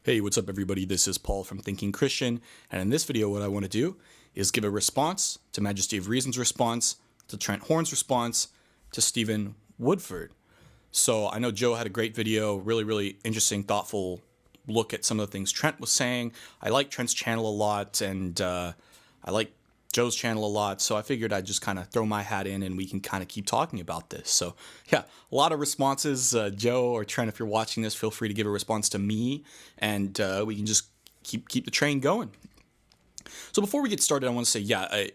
Hey, what's up, everybody? This is Paul from Thinking Christian, and in this video, what I want to do is give a response to Majesty of Reason's response, to Trent Horn's response, to Stephen Woodford. So I know Joe had a great video, really interesting, thoughtful look at some of the things Trent was saying. I like Trent's channel a lot, and I like Joe's channel a lot, so I figured I'd just kind of throw my hat in and we can kind of keep talking about this. So yeah, a lot of responses. Joe or Trent, if you're watching this, feel free to give a response to me, and we can just keep the train going. So before we get started, I want to say, yeah,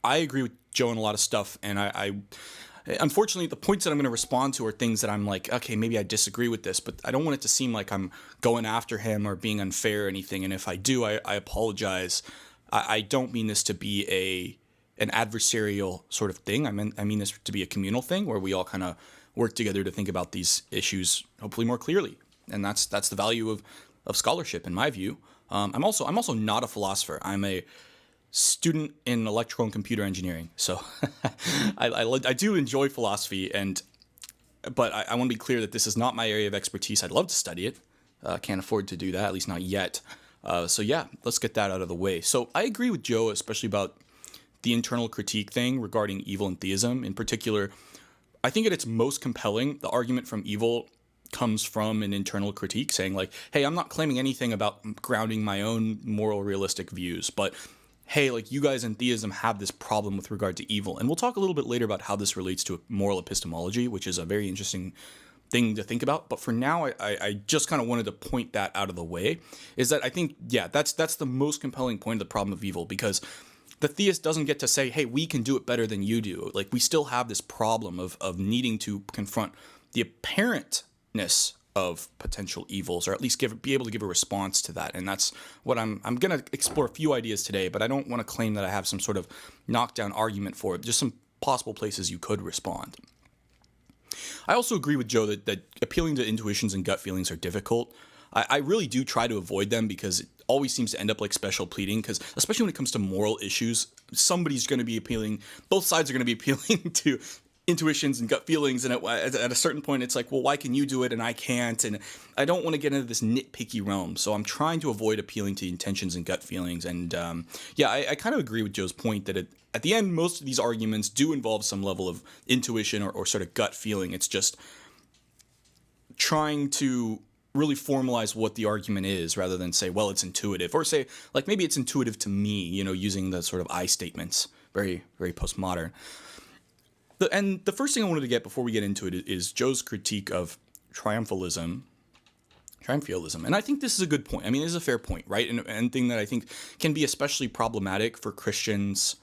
I agree with Joe on a lot of stuff, and I unfortunately, the points that I'm going to respond to are things that I'm like, okay, maybe I disagree with this, but I don't want it to seem like I'm going after him or being unfair or anything, and if I do, I apologize. I don't mean this to be an adversarial sort of thing. I mean this to be a communal thing where we all kind of work together to think about these issues hopefully more clearly, and that's the value of scholarship in my view. I'm also not a philosopher. I'm a student in electrical and computer engineering, so I do enjoy philosophy, but I want to be clear that this is not my area of expertise. I'd love to study it. Can't afford to do that, at least not yet. So yeah, let's get that out of the way. So I agree with Joe, especially about the internal critique thing regarding evil and theism. In particular, I think at its most compelling, the argument from evil comes from an internal critique saying like, hey, I'm not claiming anything about grounding my own moral realistic views, but hey, like you guys in theism have this problem with regard to evil. And we'll talk a little bit later about how this relates to moral epistemology, which is a very interesting thing to think about. But for now, I just kind of wanted to point that out of the way, is that I think, yeah, that's the most compelling point of the problem of evil, because the theist doesn't get to say, hey, we can do it better than you do. Like, we still have this problem of needing to confront the apparentness of potential evils, or at least be able to give a response to that. And that's what I'm going to explore a few ideas today, but I don't want to claim that I have some sort of knockdown argument for it, just some possible places you could respond. I also agree with Joe that appealing to intuitions and gut feelings are difficult. I really do try to avoid them because it always seems to end up like special pleading, because especially when it comes to moral issues, somebody's going to be appealing, both sides are going to be appealing to intuitions and gut feelings, and at a certain point it's like, well, why can you do it and I can't? And I don't want to get into this nitpicky realm, so I'm trying to avoid appealing to intentions and gut feelings. And yeah, I kind of agree with Joe's point that at the end, most of these arguments do involve some level of intuition or sort of gut feeling. It's just trying to really formalize what the argument is rather than say, well, it's intuitive, or say, like, maybe it's intuitive to me, using the sort of I statements, very postmodern. And the first thing I wanted to get before we get into it is Joe's critique of triumphalism. And I think this is a good point. I mean, this is a fair point, right? And thing that I think can be especially problematic for Christians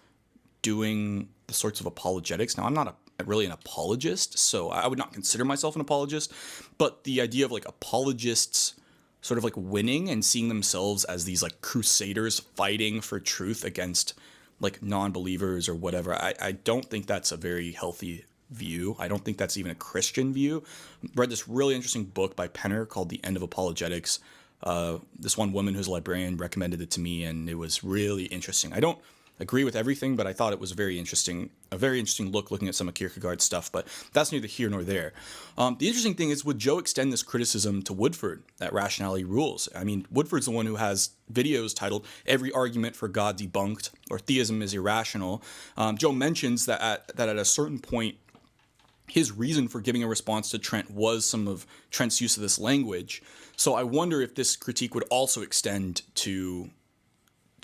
doing the sorts of apologetics. Now, I'm not really an apologist, so I would not consider myself an apologist, but the idea of like apologists sort of like winning and seeing themselves as these like crusaders fighting for truth against like non-believers or whatever, I don't think that's a very healthy view. I don't think that's even a Christian view. I read this really interesting book by Penner called The End of Apologetics. This one woman who's a librarian recommended it to me, and it was really interesting. I don't agree with everything, but I thought it was a very interesting look looking at some of Kierkegaard's stuff, but that's neither here nor there. The interesting thing is, would Joe extend this criticism to Woodford at Rationality Rules? I mean, Woodford's the one who has videos titled Every Argument for God Debunked, or Theism is Irrational. Joe mentions that at a certain point, his reason for giving a response to Trent was some of Trent's use of this language. So I wonder if this critique would also extend to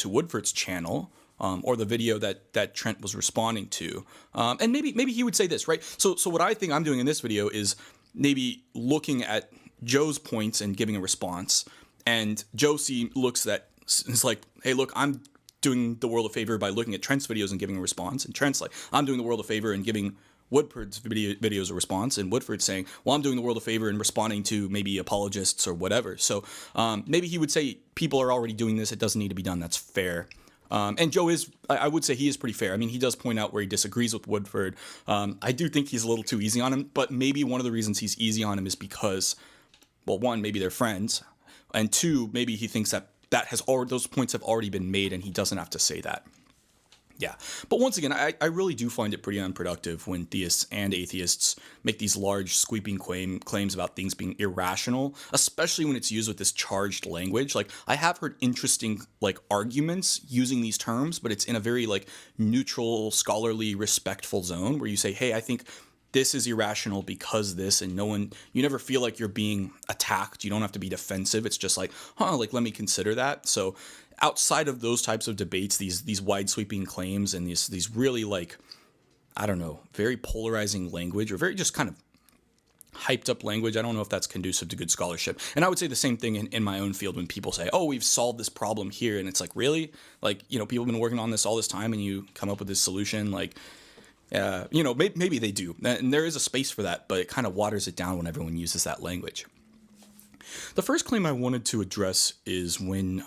Woodford's channel, or the video that Trent was responding to. And maybe he would say this, right? So what I think I'm doing in this video is maybe looking at Joe's points and giving a response. And Joe looks at, it's like, hey, look, I'm doing the world a favor by looking at Trent's videos and giving a response. And Trent's like, I'm doing the world a favor and giving Woodford's videos a response, and Woodford's saying, well, I'm doing the world a favor and responding to maybe apologists or whatever. So maybe he would say, people are already doing this, it doesn't need to be done, that's fair. And Joe I would say he is pretty fair. I mean, he does point out where he disagrees with Woodford. I do think he's a little too easy on him, but maybe one of the reasons he's easy on him is because, well, one, maybe they're friends, and two, maybe he thinks that those points have already been made and he doesn't have to say that. Yeah. But once again, I really do find it pretty unproductive when theists and atheists make these large sweeping claims about things being irrational, especially when it's used with this charged language. Like, I have heard interesting like arguments using these terms, but it's in a very like neutral, scholarly, respectful zone where you say, hey, I think this is irrational because this, and you never feel like you're being attacked. You don't have to be defensive. It's just like, like, let me consider that. So outside of those types of debates, these wide sweeping claims and these really like, I don't know, very polarizing language, or very just kind of hyped up language, I don't know if that's conducive to good scholarship. And I would say the same thing in my own field when people say, oh, we've solved this problem here. And it's like, really? Like, people have been working on this all this time and you come up with this solution. Like, maybe they do. And there is a space for that, but it kind of waters it down when everyone uses that language. The first claim I wanted to address is when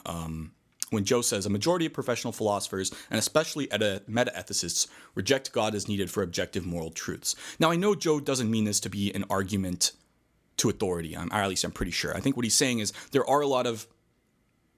Joe says a majority of professional philosophers, and especially meta-ethicists, reject God as needed for objective moral truths. Now, I know Joe doesn't mean this to be an argument to authority, or at least I'm pretty sure. I think what he's saying is there are a lot of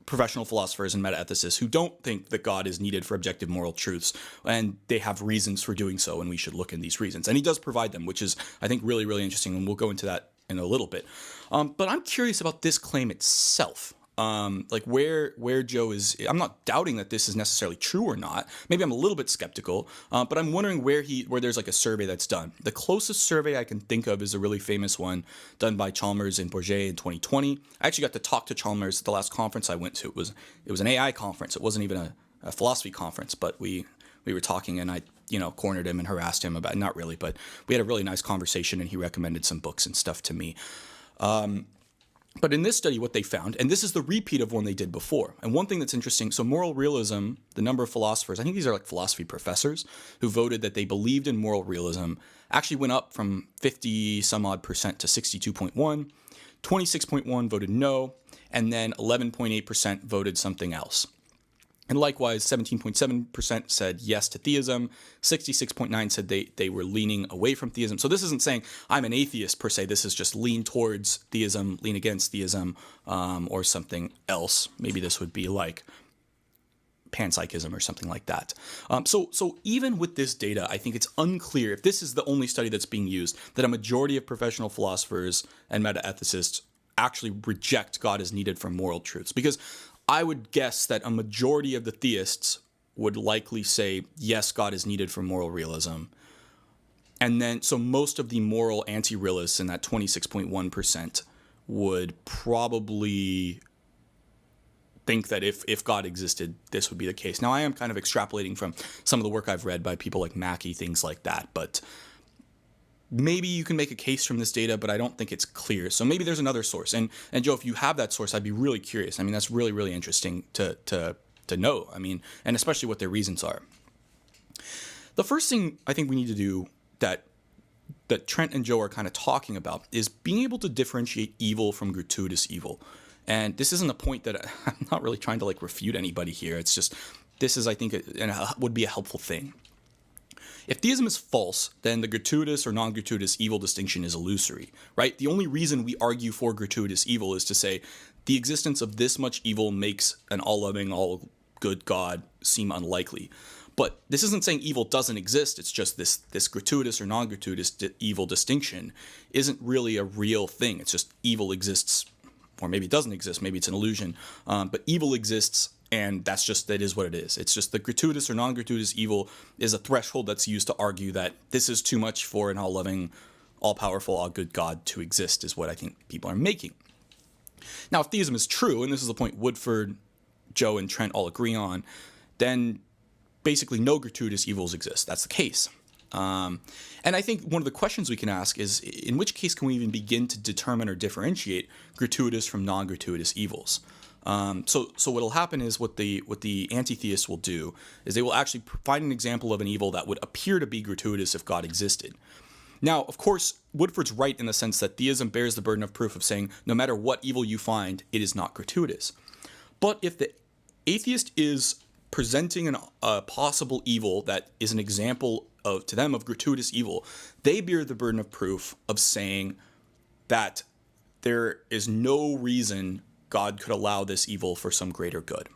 professional philosophers and meta-ethicists who don't think that God is needed for objective moral truths, and they have reasons for doing so, and we should look in these reasons. And he does provide them, which is, I think, really, really interesting, and we'll go into that in a little bit. But I'm curious about this claim itself. Like where Joe is, I'm not doubting that this is necessarily true or not. Maybe I'm a little bit skeptical, but I'm wondering where there's like a survey that's done. The closest survey I can think of is a really famous one done by Chalmers and Bourget in 2020. I actually got to talk to Chalmers at the last conference I went to. It was an AI conference. It wasn't even a philosophy conference, but we were talking, and I cornered him and harassed him about, not really, but we had a really nice conversation, and he recommended some books and stuff to me. But in this study, what they found, and this is the repeat of one they did before, and one thing that's interesting, so moral realism, the number of philosophers, I think these are like philosophy professors who voted that they believed in moral realism, actually went up from 50 some odd percent to 62.1, 26.1 voted no, and then 11.8% voted something else. And likewise, 17.7% said yes to theism, 66.9% said they were leaning away from theism. So this isn't saying I'm an atheist per se. This is just lean towards theism, lean against theism, or something else. Maybe this would be like panpsychism or something like that. So even with this data, I think it's unclear, if this is the only study that's being used, that a majority of professional philosophers and meta-ethicists actually reject God as needed for moral truths. Because I would guess that a majority of the theists would likely say, yes, God is needed for moral realism. And then, so most of the moral anti-realists in that 26.1% would probably think that if God existed, this would be the case. Now, I am kind of extrapolating from some of the work I've read by people like Mackey, things like that, but maybe you can make a case from this data, but I don't think it's clear. So maybe there's another source. And Joe, if you have that source, I'd be really curious. I mean, that's really, really interesting to know. I mean, and especially what their reasons are. The first thing I think we need to do that Trent and Joe are kind of talking about is being able to differentiate evil from gratuitous evil. And this isn't a point that I'm not really trying to like refute anybody here. It's just, this is, I think, would be a helpful thing. If theism is false, then the gratuitous or non-gratuitous evil distinction is illusory, right? The only reason we argue for gratuitous evil is to say the existence of this much evil makes an all-loving, all-good God seem unlikely. But this isn't saying evil doesn't exist. It's just this gratuitous or non-gratuitous evil distinction isn't really a real thing. It's just evil exists, or maybe it doesn't exist. Maybe it's an illusion. But evil exists, and that is what it is. It's just the gratuitous or non-gratuitous evil is a threshold that's used to argue that this is too much for an all-loving, all-powerful, all-good God to exist, is what I think people are making. Now, if theism is true, and this is the point Woodford, Joe, and Trent all agree on, then basically no gratuitous evils exist. That's the case. And I think one of the questions we can ask is, in which case can we even begin to determine or differentiate gratuitous from non-gratuitous evils? So what'll happen is what the anti-theists will do is they will actually find an example of an evil that would appear to be gratuitous if God existed. Now, of course, Woodford's right in the sense that theism bears the burden of proof of saying no matter what evil you find, it is not gratuitous. But if the atheist is presenting a possible evil that is an example to them of gratuitous evil, they bear the burden of proof of saying that there is no reason God could allow this evil for some greater good.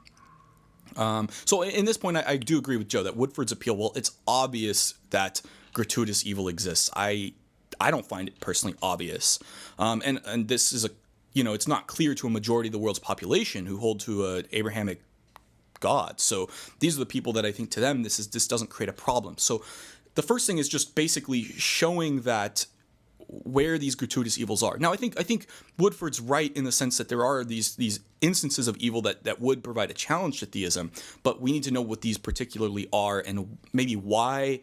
So in this point, I do agree with Joe that Woodford's appeal, well, it's obvious that gratuitous evil exists. I don't find it personally obvious. And this is it's not clear to a majority of the world's population who hold to an Abrahamic God. So these are the people that I think to them this doesn't create a problem. So the first thing is just basically showing that where these gratuitous evils are. Now, I think Woodford's right in the sense that there are these instances of evil that would provide a challenge to theism, but we need to know what these particularly are and maybe why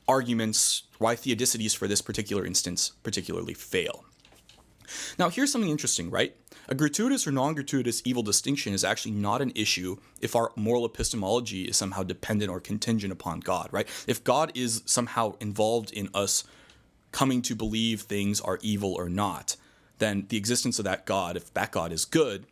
theodicities for this particular instance particularly fail. Now, here's something interesting, right? A gratuitous or non-gratuitous evil distinction is actually not an issue if our moral epistemology is somehow dependent or contingent upon God, right? If God is somehow involved in us coming to believe things are evil or not, then the existence of that God, if that God is good,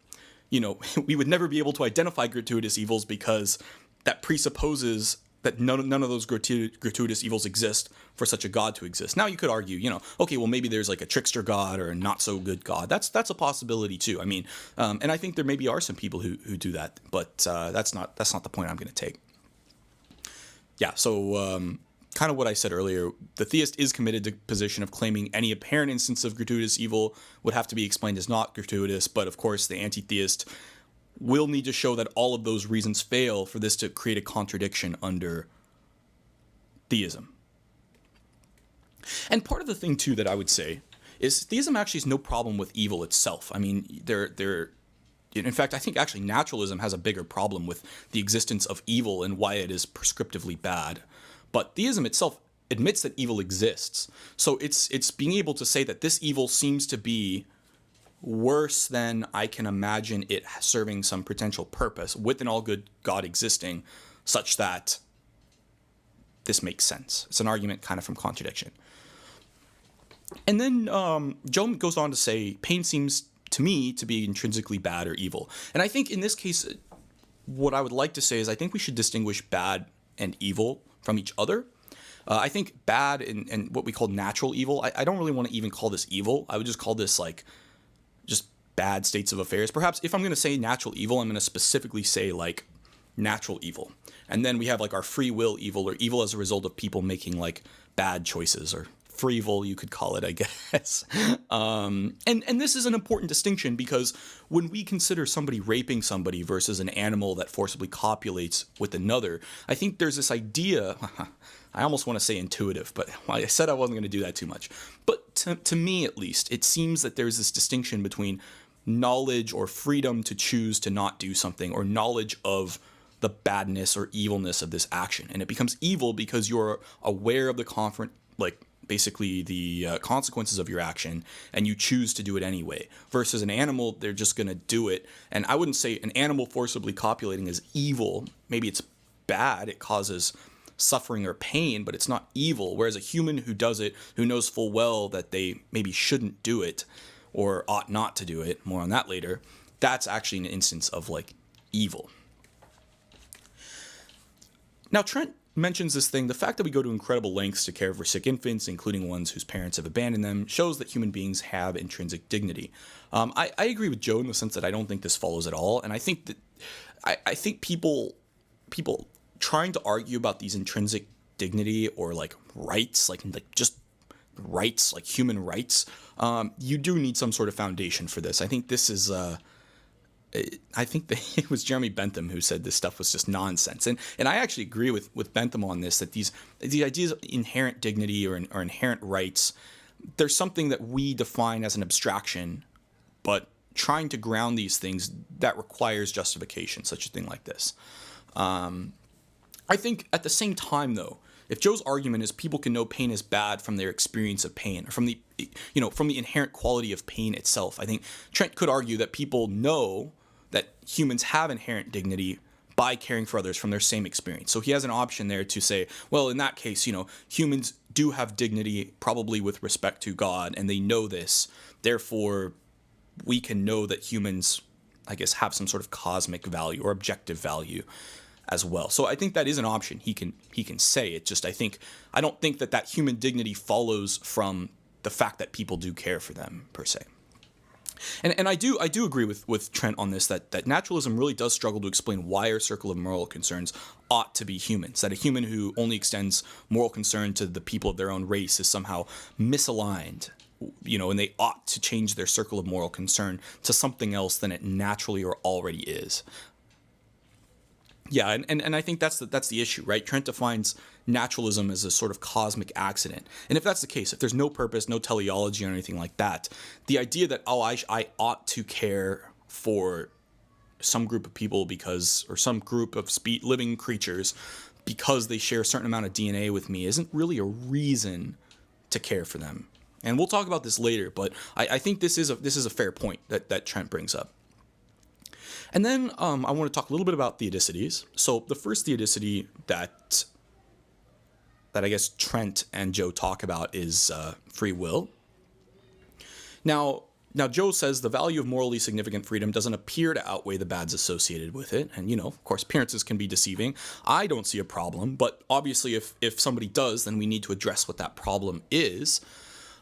we would never be able to identify gratuitous evils because that presupposes that none of those gratuitous evils exist for such a God to exist. Now you could argue, okay, well maybe there's like a trickster God or a not so good God. That's a possibility too. I mean, and I think there maybe are some people who do that, but that's not the point I'm going to take. Yeah, so kind of what I said earlier, the theist is committed to the position of claiming any apparent instance of gratuitous evil would have to be explained as not gratuitous, but of course the anti-theist will need to show that all of those reasons fail for this to create a contradiction under theism. And part of the thing too that I would say is theism actually has no problem with evil itself. I mean, in fact, I think actually naturalism has a bigger problem with the existence of evil and why it is prescriptively bad. But theism itself admits that evil exists. So it's being able to say that this evil seems to be worse than I can imagine it serving some potential purpose with an all-good God existing, such that this makes sense. It's an argument kind of from contradiction. And then Joe goes on to say, pain seems to me to be intrinsically bad or evil. And I think in this case, what I would like to say is I think we should distinguish bad and evil from each other. I think bad and what we call natural evil, I don't really want to even call this evil. I would just call this like just bad states of affairs. Perhaps if I'm going to say natural evil, I'm going to specifically say like natural evil. And then we have like our free will evil, or evil as a result of people making like bad choices, or freevil, you could call it, I guess. And this is an important distinction because when we consider somebody raping somebody versus an animal that forcibly copulates with another, I think there's this idea, I almost want to say intuitive, but I said I wasn't going to do that too much. But to me, at least, it seems that there's this distinction between knowledge or freedom to choose to not do something, or knowledge of the badness or evilness of this action. And it becomes evil because you're aware of the basically the consequences of your action, and you choose to do it anyway. Versus an animal, they're just going to do it. And I wouldn't say an animal forcibly copulating is evil. Maybe it's bad, it causes suffering or pain, but it's not evil. Whereas a human who does it, who knows full well that they maybe shouldn't do it or ought not to do it, more on that later, that's actually an instance of like evil. Now, Trent mentions this thing, the fact that we go to incredible lengths to care for sick infants, including ones whose parents have abandoned them, shows that human beings have intrinsic dignity. I agree with Joe in the sense that I don't think this follows at all, and I think that I think people trying to argue about these intrinsic dignity or like rights, like just rights, like human rights, you do need some sort of foundation for this. I think this is I think that it was Jeremy Bentham who said this stuff was just nonsense. And I actually agree with Bentham on this, that these ideas of inherent dignity or inherent rights, there's something that we define as an abstraction, but trying to ground these things, that requires justification, such a thing like this. I think at the same time, though, if Joe's argument is people can know pain is bad from their experience of pain, or from the inherent quality of pain itself, I think Trent could argue that people know that humans have inherent dignity by caring for others from their same experience. So he has an option there to say, well, in that case, humans do have dignity, probably with respect to God, and they know this. Therefore, we can know that humans, I guess, have some sort of cosmic value or objective value as well. So I think that is an option he can say. It just, I don't think that human dignity follows from the fact that people do care for them, per se. And I do agree with Trent on this, that naturalism really does struggle to explain why our circle of moral concerns ought to be humans. That a human who only extends moral concern to the people of their own race is somehow misaligned, and they ought to change their circle of moral concern to something else than it naturally or already is. Yeah, and I think that's the issue, right? Trent defines naturalism as a sort of cosmic accident. And if that's the case, if there's no purpose, no teleology or anything like that, the idea that, I ought to care for some group of people or some group of living creatures because they share a certain amount of DNA with me isn't really a reason to care for them. And we'll talk about this later, but I think this is a fair point that Trent brings up. And then I want to talk a little bit about theodicities. So the first theodicity that I guess Trent and Joe talk about is free will. Now Joe says the value of morally significant freedom doesn't appear to outweigh the bads associated with it. And, of course, appearances can be deceiving. I don't see a problem, but obviously if somebody does, then we need to address what that problem is.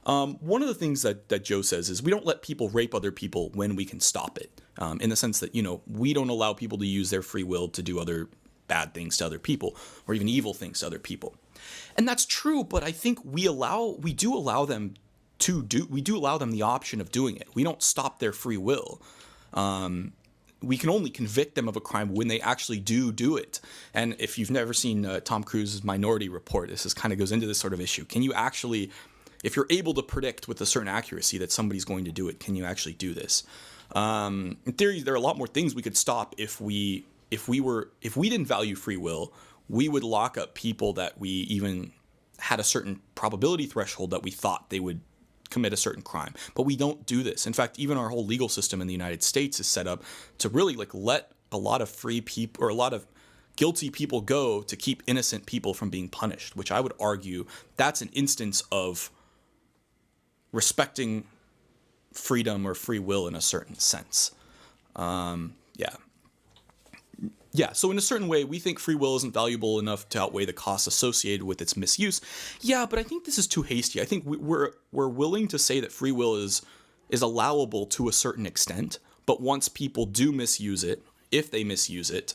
One of the things that Joe says is we don't let people rape other people when we can stop it. In the sense that, we don't allow people to use their free will to do other bad things to other people or even evil things to other people. And that's true, but I think we do allow them the option of doing it. We don't stop their free will. We can only convict them of a crime when they actually do it. And if you've never seen Tom Cruise's Minority Report, this kind of goes into this sort of issue. Can you actually, if you're able to predict with a certain accuracy that somebody's going to do it, can you actually do this? In theory, there are a lot more things we could stop if we didn't value free will. We would lock up people that we even had a certain probability threshold that we thought they would commit a certain crime. But we don't do this. In fact, even our whole legal system in the United States is set up to really let a lot of free people or a lot of guilty people go to keep innocent people from being punished, which I would argue that's an instance of respecting freedom or free will in a certain sense. Yeah, so in a certain way, we think free will isn't valuable enough to outweigh the costs associated with its misuse. Yeah, but I think this is too hasty. I think we're willing to say that free will is allowable to a certain extent, but once people do misuse it, if they misuse it,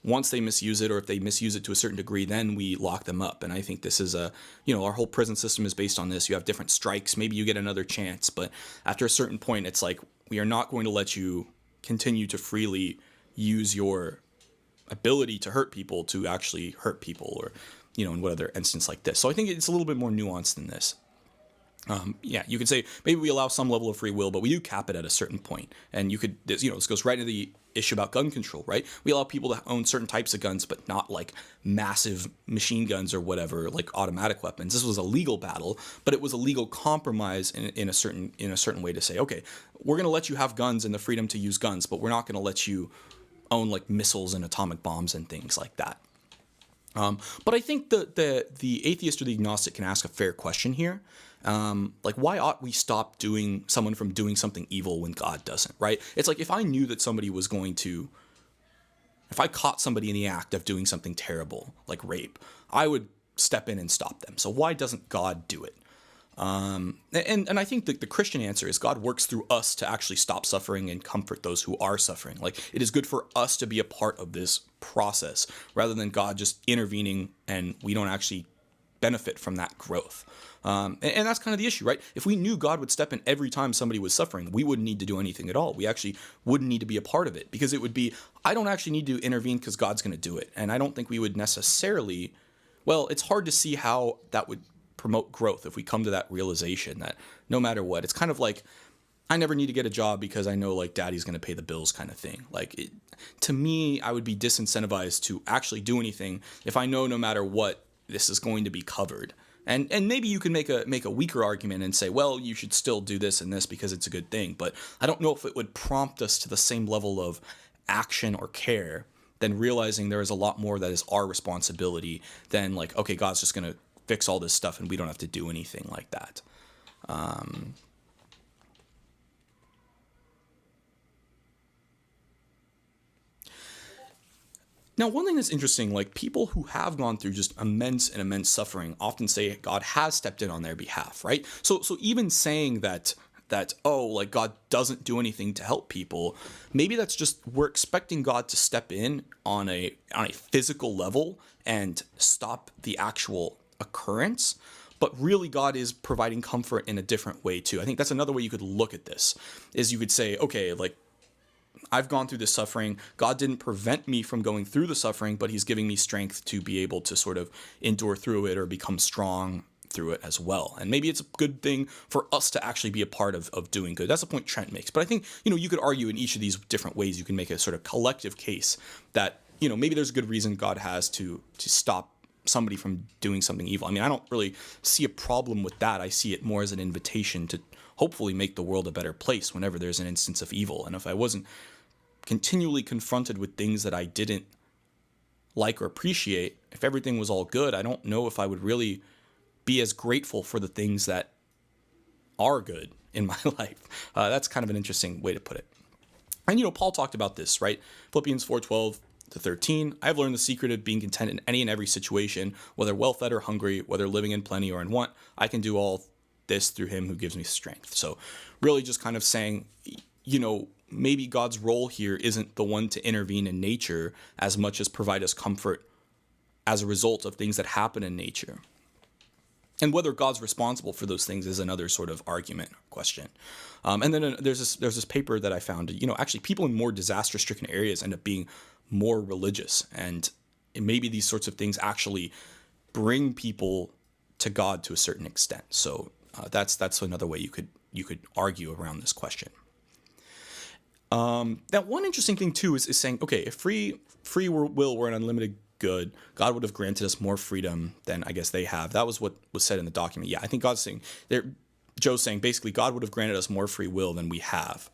once they misuse it or if they misuse it to a certain degree, then we lock them up. And I think this is our whole prison system is based on this. You have different strikes. Maybe you get another chance, but after a certain point, it's like, we are not going to let you continue to freely use your ability to hurt people to actually hurt people or, in what other instance like this. So I think it's a little bit more nuanced than this. You could say maybe we allow some level of free will, but we do cap it at a certain point. And this goes right into the issue about gun control, right? We allow people to own certain types of guns, but not like massive machine guns or whatever, like automatic weapons. This was a legal battle, but it was a legal compromise in a certain way to say, okay, we're going to let you have guns and the freedom to use guns, but we're not going to let you own like missiles and atomic bombs and things like that. But I think the atheist or the agnostic can ask a fair question here. Why ought we stop someone from doing something evil when God doesn't, right? It's like if I knew that somebody was if I caught somebody in the act of doing something terrible, like rape, I would step in and stop them. So why doesn't God do it? And I think that the Christian answer is God works through us to actually stop suffering and comfort those who are suffering. Like, it is good for us to be a part of this process rather than God just intervening and we don't actually benefit from that growth. And that's kind of the issue, right? If we knew God would step in every time somebody was suffering, we wouldn't need to do anything at all. We actually wouldn't need to be a part of it because it would be, I don't actually need to intervene because God's going to do it. And I don't think we would necessarily, it's hard to see how that would promote growth if we come to that realization that no matter what, it's kind of like, I never need to get a job because I know like daddy's going to pay the bills kind of thing. To me, I would be disincentivized to actually do anything if I know no matter what, this is going to be covered. And maybe you can make a weaker argument and say, well, you should still do this and this because it's a good thing. But I don't know if it would prompt us to the same level of action or care than realizing there is a lot more that is our responsibility than like, okay, God's just going to fix all this stuff and we don't have to do anything like that. Now, one thing that's interesting, like people who have gone through just immense suffering often say God has stepped in on their behalf, right? So even saying that that, oh, like God doesn't do anything to help people. Maybe that's just we're expecting God to step in on a physical level and stop the actual occurrence. But really, God is providing comfort in a different way too. I think that's another way you could look at this, is you could say, okay, like I've gone through this suffering. God didn't prevent me from going through the suffering, but he's giving me strength to be able to sort of endure through it or become strong through it as well. And maybe it's a good thing for us to actually be a part of doing good. That's the point Trent makes. But I think, you could argue in each of these different ways, you can make a sort of collective case that, maybe there's a good reason God has to stop somebody from doing something evil. I mean, I don't really see a problem with that. I see it more as an invitation to hopefully make the world a better place whenever there's an instance of evil. And if I wasn't continually confronted with things that I didn't like or appreciate, if everything was all good, I don't know if I would really be as grateful for the things that are good in my life. That's kind of an interesting way to put it. And, Paul talked about this, right? Philippians 4:12-13. I've learned the secret of being content in any and every situation, whether well-fed or hungry, whether living in plenty or in want. I can do all this through him who gives me strength. So really just kind of saying, maybe God's role here isn't the one to intervene in nature as much as provide us comfort as a result of things that happen in nature. And whether God's responsible for those things is another sort of argument question. And then there's this paper that I found, actually people in more disaster-stricken areas end up being more religious. And maybe these sorts of things actually bring people to God to a certain extent. So that's another way you could argue around this question. Now, one interesting thing, too, is saying, okay, if free will were an unlimited good, God would have granted us more freedom than I guess they have. That was what was said in the document. Yeah, I think God's saying, Joe's saying, basically, God would have granted us more free will than we have.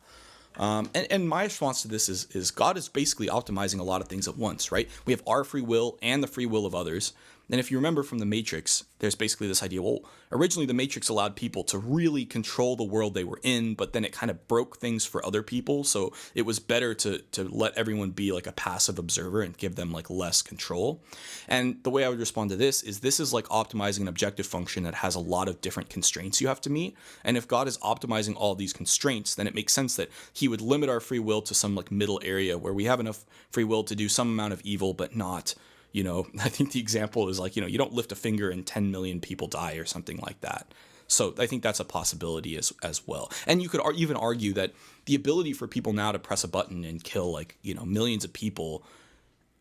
And my response to this is God is basically optimizing a lot of things at once, right? We have our free will and the free will of others. And if you remember from the Matrix, there's basically this idea, well, originally the Matrix allowed people to really control the world they were in, but then it kind of broke things for other people. So it was better to let everyone be like a passive observer and give them like less control. And the way I would respond to this is like optimizing an objective function that has a lot of different constraints you have to meet. And if God is optimizing all these constraints, then it makes sense that he would limit our free will to some like middle area where we have enough free will to do some amount of evil, but not, I think the example is like, you don't lift a finger and 10 million people die or something like that. So I think that's a possibility as well. And you could even argue that the ability for people now to press a button and kill like, millions of people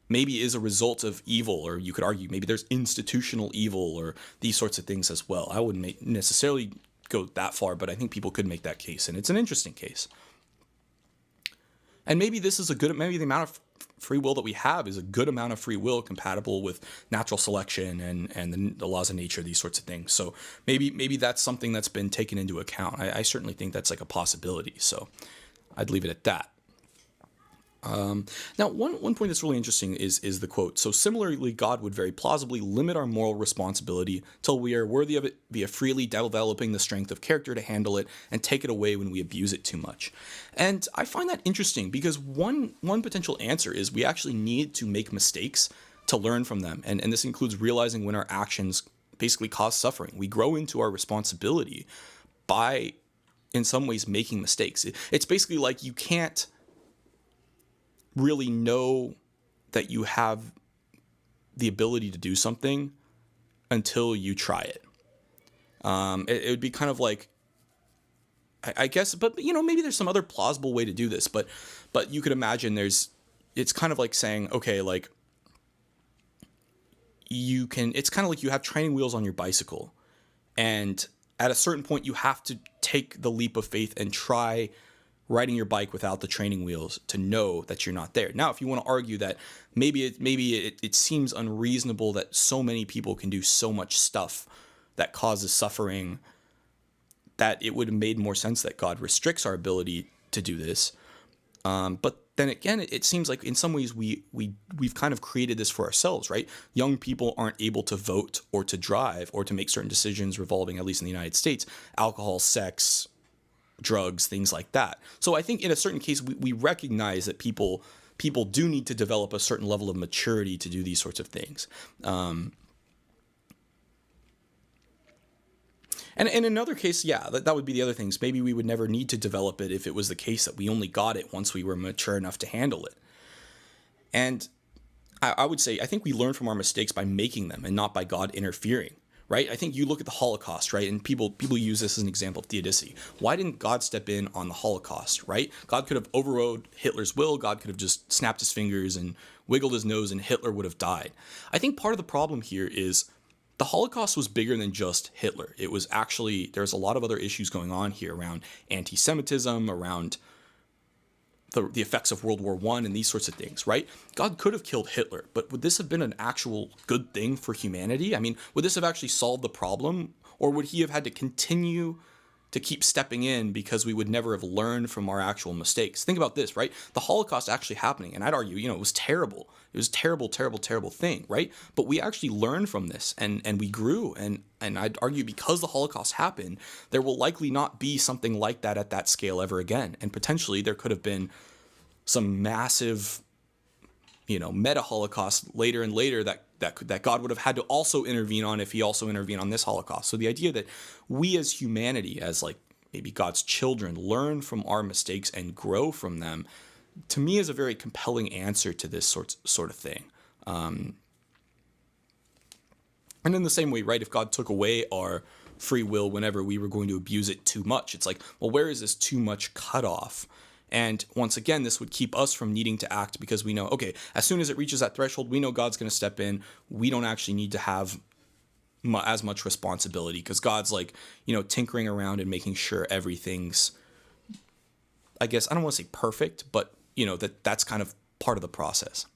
maybe is a result of evil, or you could argue maybe there's institutional evil or these sorts of things as well. I wouldn't necessarily go that far, but I think people could make that case, and it's an interesting case. And maybe this is maybe the amount of free will that we have is a good amount of free will compatible with natural selection and the laws of nature, these sorts of things. So maybe that's something that's been taken into account. I certainly think that's like a possibility. So I'd leave it at that. Now, one point that's really interesting is the quote. So similarly, God would very plausibly limit our moral responsibility till we are worthy of it via freely developing the strength of character to handle it and take it away when we abuse it too much. And I find that interesting because one potential answer is we actually need to make mistakes to learn from them. And this includes realizing when our actions basically cause suffering. We grow into our responsibility by, in some ways, making mistakes. It's basically like you can't really know that you have the ability to do something until you try it. It would be kind of like, I guess, but maybe there's some other plausible way to do this, but you could imagine it's kind of like saying, okay, like it's kind of like you have training wheels on your bicycle, and at a certain point you have to take the leap of faith and try riding your bike without the training wheels to know that you're not there. Now, if you want to argue that maybe it seems unreasonable that so many people can do so much stuff that causes suffering, that it would have made more sense that God restricts our ability to do this. But then again, it seems like in some ways we've kind of created this for ourselves, right? Young people aren't able to vote or to drive or to make certain decisions revolving, at least in the United States, alcohol, sex, drugs, things like that. So I think in a certain case, we recognize that people do need to develop a certain level of maturity to do these sorts of things. And in another case, yeah, that would be the other things. Maybe we would never need to develop it if it was the case that we only got it once we were mature enough to handle it. And I would say, I think we learn from our mistakes by making them and not by God interfering, right? I think you look at the Holocaust, right? And people use this as an example of theodicy. Why didn't God step in on the Holocaust, right? God could have overrode Hitler's will. God could have just snapped his fingers and wiggled his nose and Hitler would have died. I think part of the problem here is the Holocaust was bigger than just Hitler. It was actually, there's a lot of other issues going on here around anti-Semitism, around the effects of World War I and these sorts of things, right? God could have killed Hitler, but would this have been an actual good thing for humanity? I mean, would this have actually solved the problem? Or would he have had to continue to keep stepping in because we would never have learned from our actual mistakes? Think about this, right? The Holocaust actually happening, and I'd argue, it was terrible. It was a terrible, terrible, terrible thing, right? But we actually learned from this, and we grew, and I'd argue because the Holocaust happened, there will likely not be something like that at that scale ever again, and potentially there could have been some massive, meta Holocaust later and later that God would have had to also intervene on if he also intervened on this Holocaust. So the idea that we as humanity, as like maybe God's children, learn from our mistakes and grow from them, to me is a very compelling answer to this sort of thing. And in the same way, right, if God took away our free will whenever we were going to abuse it too much, it's like, well, where is this too much cutoff? And once again, this would keep us from needing to act because we know, okay, as soon as it reaches that threshold, we know God's going to step in. We don't actually need to have as much responsibility because God's like, tinkering around and making sure everything's, I guess, I don't want to say perfect, but, that's kind of part of the process.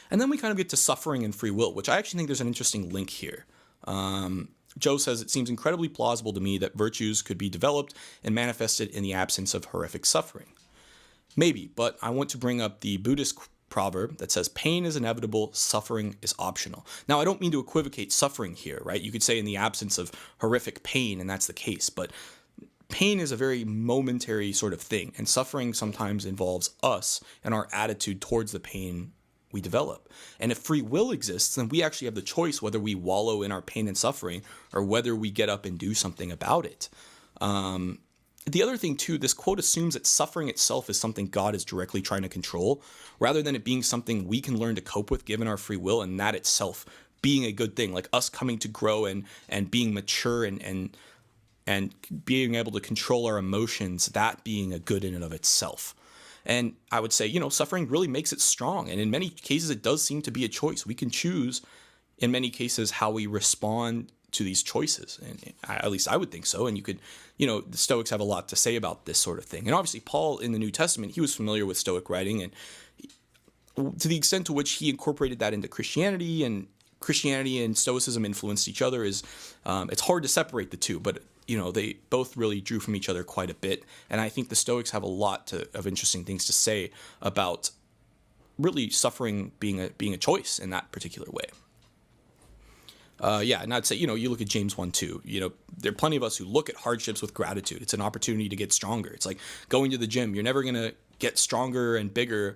And then we kind of get to suffering and free will, which I actually think there's an interesting link here. Joe says, it seems incredibly plausible to me that virtues could be developed and manifested in the absence of horrific suffering. Maybe, but I want to bring up the Buddhist proverb that says, pain is inevitable, suffering is optional. Now, I don't mean to equivocate suffering here, right? You could say in the absence of horrific pain, and that's the case, but pain is a very momentary sort of thing, and suffering sometimes involves us and our attitude towards the pain we develop. And if free will exists, then we actually have the choice whether we wallow in our pain and suffering or whether we get up and do something about it. The other thing too, this quote assumes that suffering itself is something God is directly trying to control, rather than it being something we can learn to cope with given our free will, and that itself being a good thing, like us coming to grow and being mature and being able to control our emotions, that being a good in and of itself. And I would say, suffering really makes it strong. And in many cases, it does seem to be a choice. We can choose, in many cases, how we respond to these choices. And at least I would think so. And you could, the Stoics have a lot to say about this sort of thing. And obviously, Paul in the New Testament, he was familiar with Stoic writing. And to the extent to which he incorporated that into Christianity and Stoicism influenced each other is, it's hard to separate the two. But they both really drew from each other quite a bit. And I think the Stoics have a lot of interesting things to say about really suffering being a choice in that particular way. And I'd say, you look at James 1:2, there are plenty of us who look at hardships with gratitude. It's an opportunity to get stronger. It's like going to the gym. You're never going to get stronger and bigger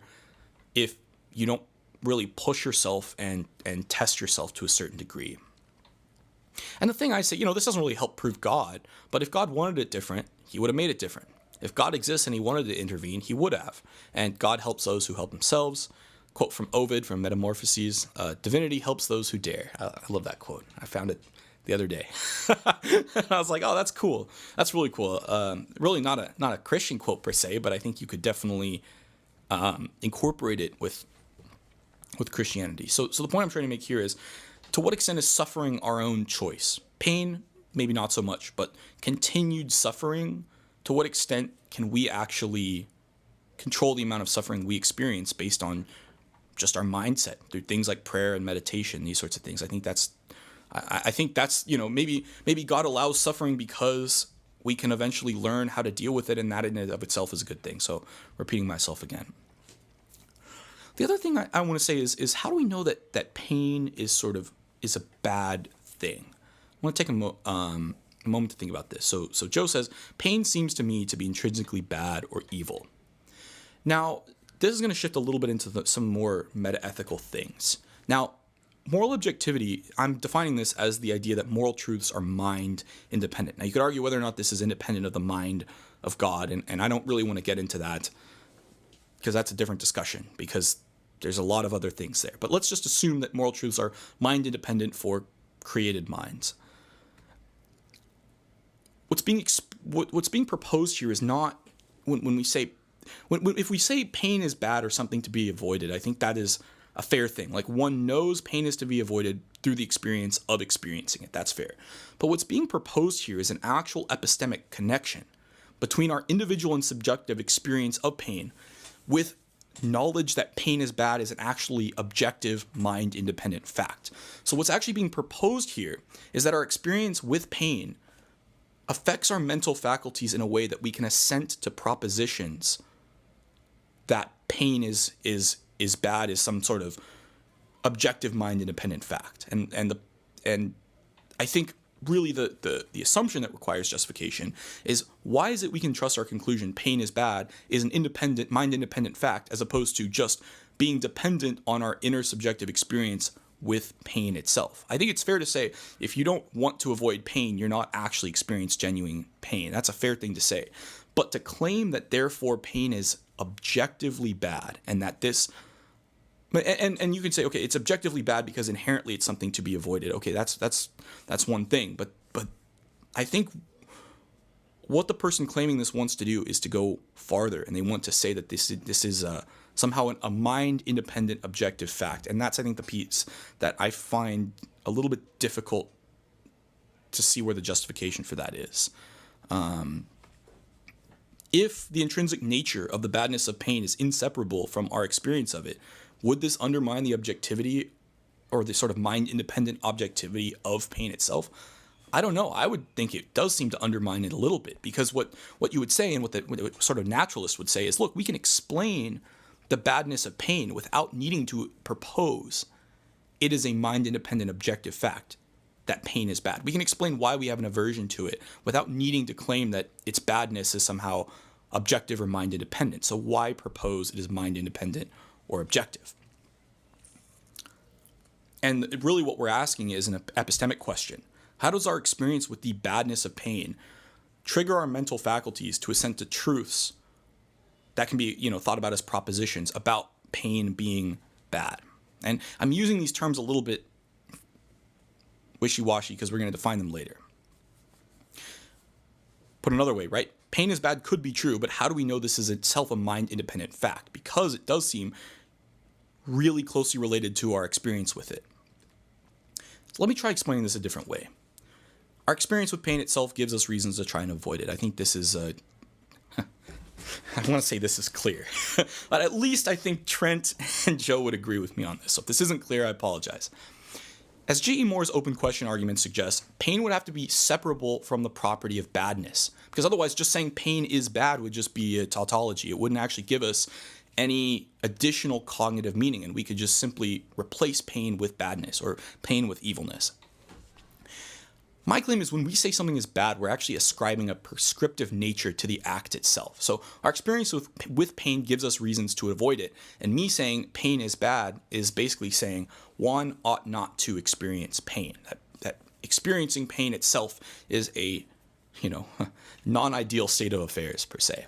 if you don't really push yourself and test yourself to a certain degree. And the thing I say, this doesn't really help prove God, but if God wanted it different, he would have made it different. If God exists and he wanted to intervene, he would have. And God helps those who help themselves. Quote from Ovid from Metamorphoses, divinity helps those who dare. I love that quote. I found it the other day. And I was like, oh, that's cool. That's really cool. Really not a Christian quote per se, but I think you could definitely incorporate it with Christianity. So the point I'm trying to make here is, to what extent is suffering our own choice? Pain, maybe not so much, but continued suffering, to what extent can we actually control the amount of suffering we experience based on just our mindset through things like prayer and meditation, these sorts of things? I think that's maybe God allows suffering because we can eventually learn how to deal with it, and that in and of itself is a good thing. So repeating myself again. The other thing I want to say is how do we know that pain is a bad thing? I want to take a moment to think about this. So Joe says, pain seems to me to be intrinsically bad or evil. Now, this is going to shift a little bit into some more meta-ethical things. Now, moral objectivity, I'm defining this as the idea that moral truths are mind independent. Now, you could argue whether or not this is independent of the mind of God, and I don't really want to get into that because that's a different discussion, because there's a lot of other things there. But let's just assume that moral truths are mind independent for created minds. What's being proposed here is not when we say if we say pain is bad or something to be avoided. I think that is a fair thing. Like, one knows pain is to be avoided through the experience of experiencing it. That's fair. But what's being proposed here is an actual epistemic connection between our individual and subjective experience of pain with knowledge that pain is bad is an actually objective, mind-independent fact. So what's actually being proposed here is that our experience with pain affects our mental faculties in a way that we can assent to propositions that pain is bad is some sort of objective, mind-independent fact. And I think really the assumption that requires justification is, why is it we can trust our conclusion pain is bad is an independent, mind-independent fact, as opposed to just being dependent on our inner subjective experience with pain itself. I think it's fair to say, if you don't want to avoid pain, you're not actually experiencing genuine pain. That's a fair thing to say. But to claim that therefore pain is objectively bad, and that this and you can say, okay, it's objectively bad because inherently it's something to be avoided. Okay, that's one thing. But I think what the person claiming this wants to do is to go farther, and they want to say that this is somehow a mind-independent objective fact. And that's, I think, the piece that I find a little bit difficult to see where the justification for that is. If the intrinsic nature of the badness of pain is inseparable from our experience of it, would this undermine the objectivity or the sort of mind-independent objectivity of pain itself? I don't know. I would think it does seem to undermine it a little bit, because what you would say, and what the sort of naturalist would say, is, look, we can explain the badness of pain without needing to propose it is a mind-independent objective fact that pain is bad. We can explain why we have an aversion to it without needing to claim that its badness is somehow objective or mind-independent. So why propose it is mind-independent or objective? And really what we're asking is an epistemic question. How does our experience with the badness of pain trigger our mental faculties to assent to truths that can be, thought about as propositions about pain being bad? And I'm using these terms a little bit wishy-washy because we're going to define them later. Put another way, right? Pain is bad could be true, but how do we know this is itself a mind-independent fact? Because it does seem really closely related to our experience with it. So let me try explaining this a different way. Our experience with pain itself gives us reasons to try and avoid it. I think this is I want to say this is clear, but at least I think Trent and Joe would agree with me on this. So if this isn't clear, I apologize. As G.E. Moore's open question argument suggests, pain would have to be separable from the property of badness, because otherwise just saying pain is bad would just be a tautology. It wouldn't actually give us any additional cognitive meaning, and we could just simply replace pain with badness or pain with evilness. My claim is, when we say something is bad, we're actually ascribing a prescriptive nature to the act itself. So our experience with pain gives us reasons to avoid it. And me saying pain is bad is basically saying one ought not to experience pain. That experiencing pain itself is a, non-ideal state of affairs per se.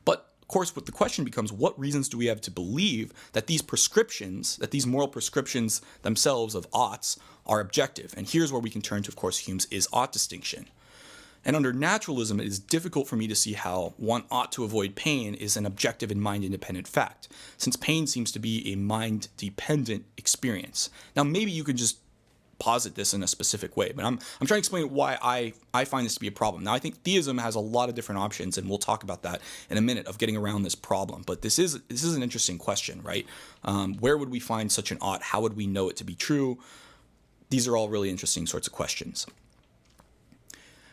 But of course, what the question becomes, what reasons do we have to believe that these prescriptions, that these moral prescriptions themselves of oughts are objective? And here's where we can turn to, of course, Hume's is-ought distinction. And under naturalism, it is difficult for me to see how one ought to avoid pain is an objective and mind-independent fact, since pain seems to be a mind-dependent experience. Now, maybe you could just posit this in a specific way, but I'm trying to explain why I find this to be a problem. Now, I think theism has a lot of different options, and we'll talk about that in a minute, of getting around this problem. But this is an interesting question, right? Where would we find such an ought? How would we know it to be true? These are all really interesting sorts of questions.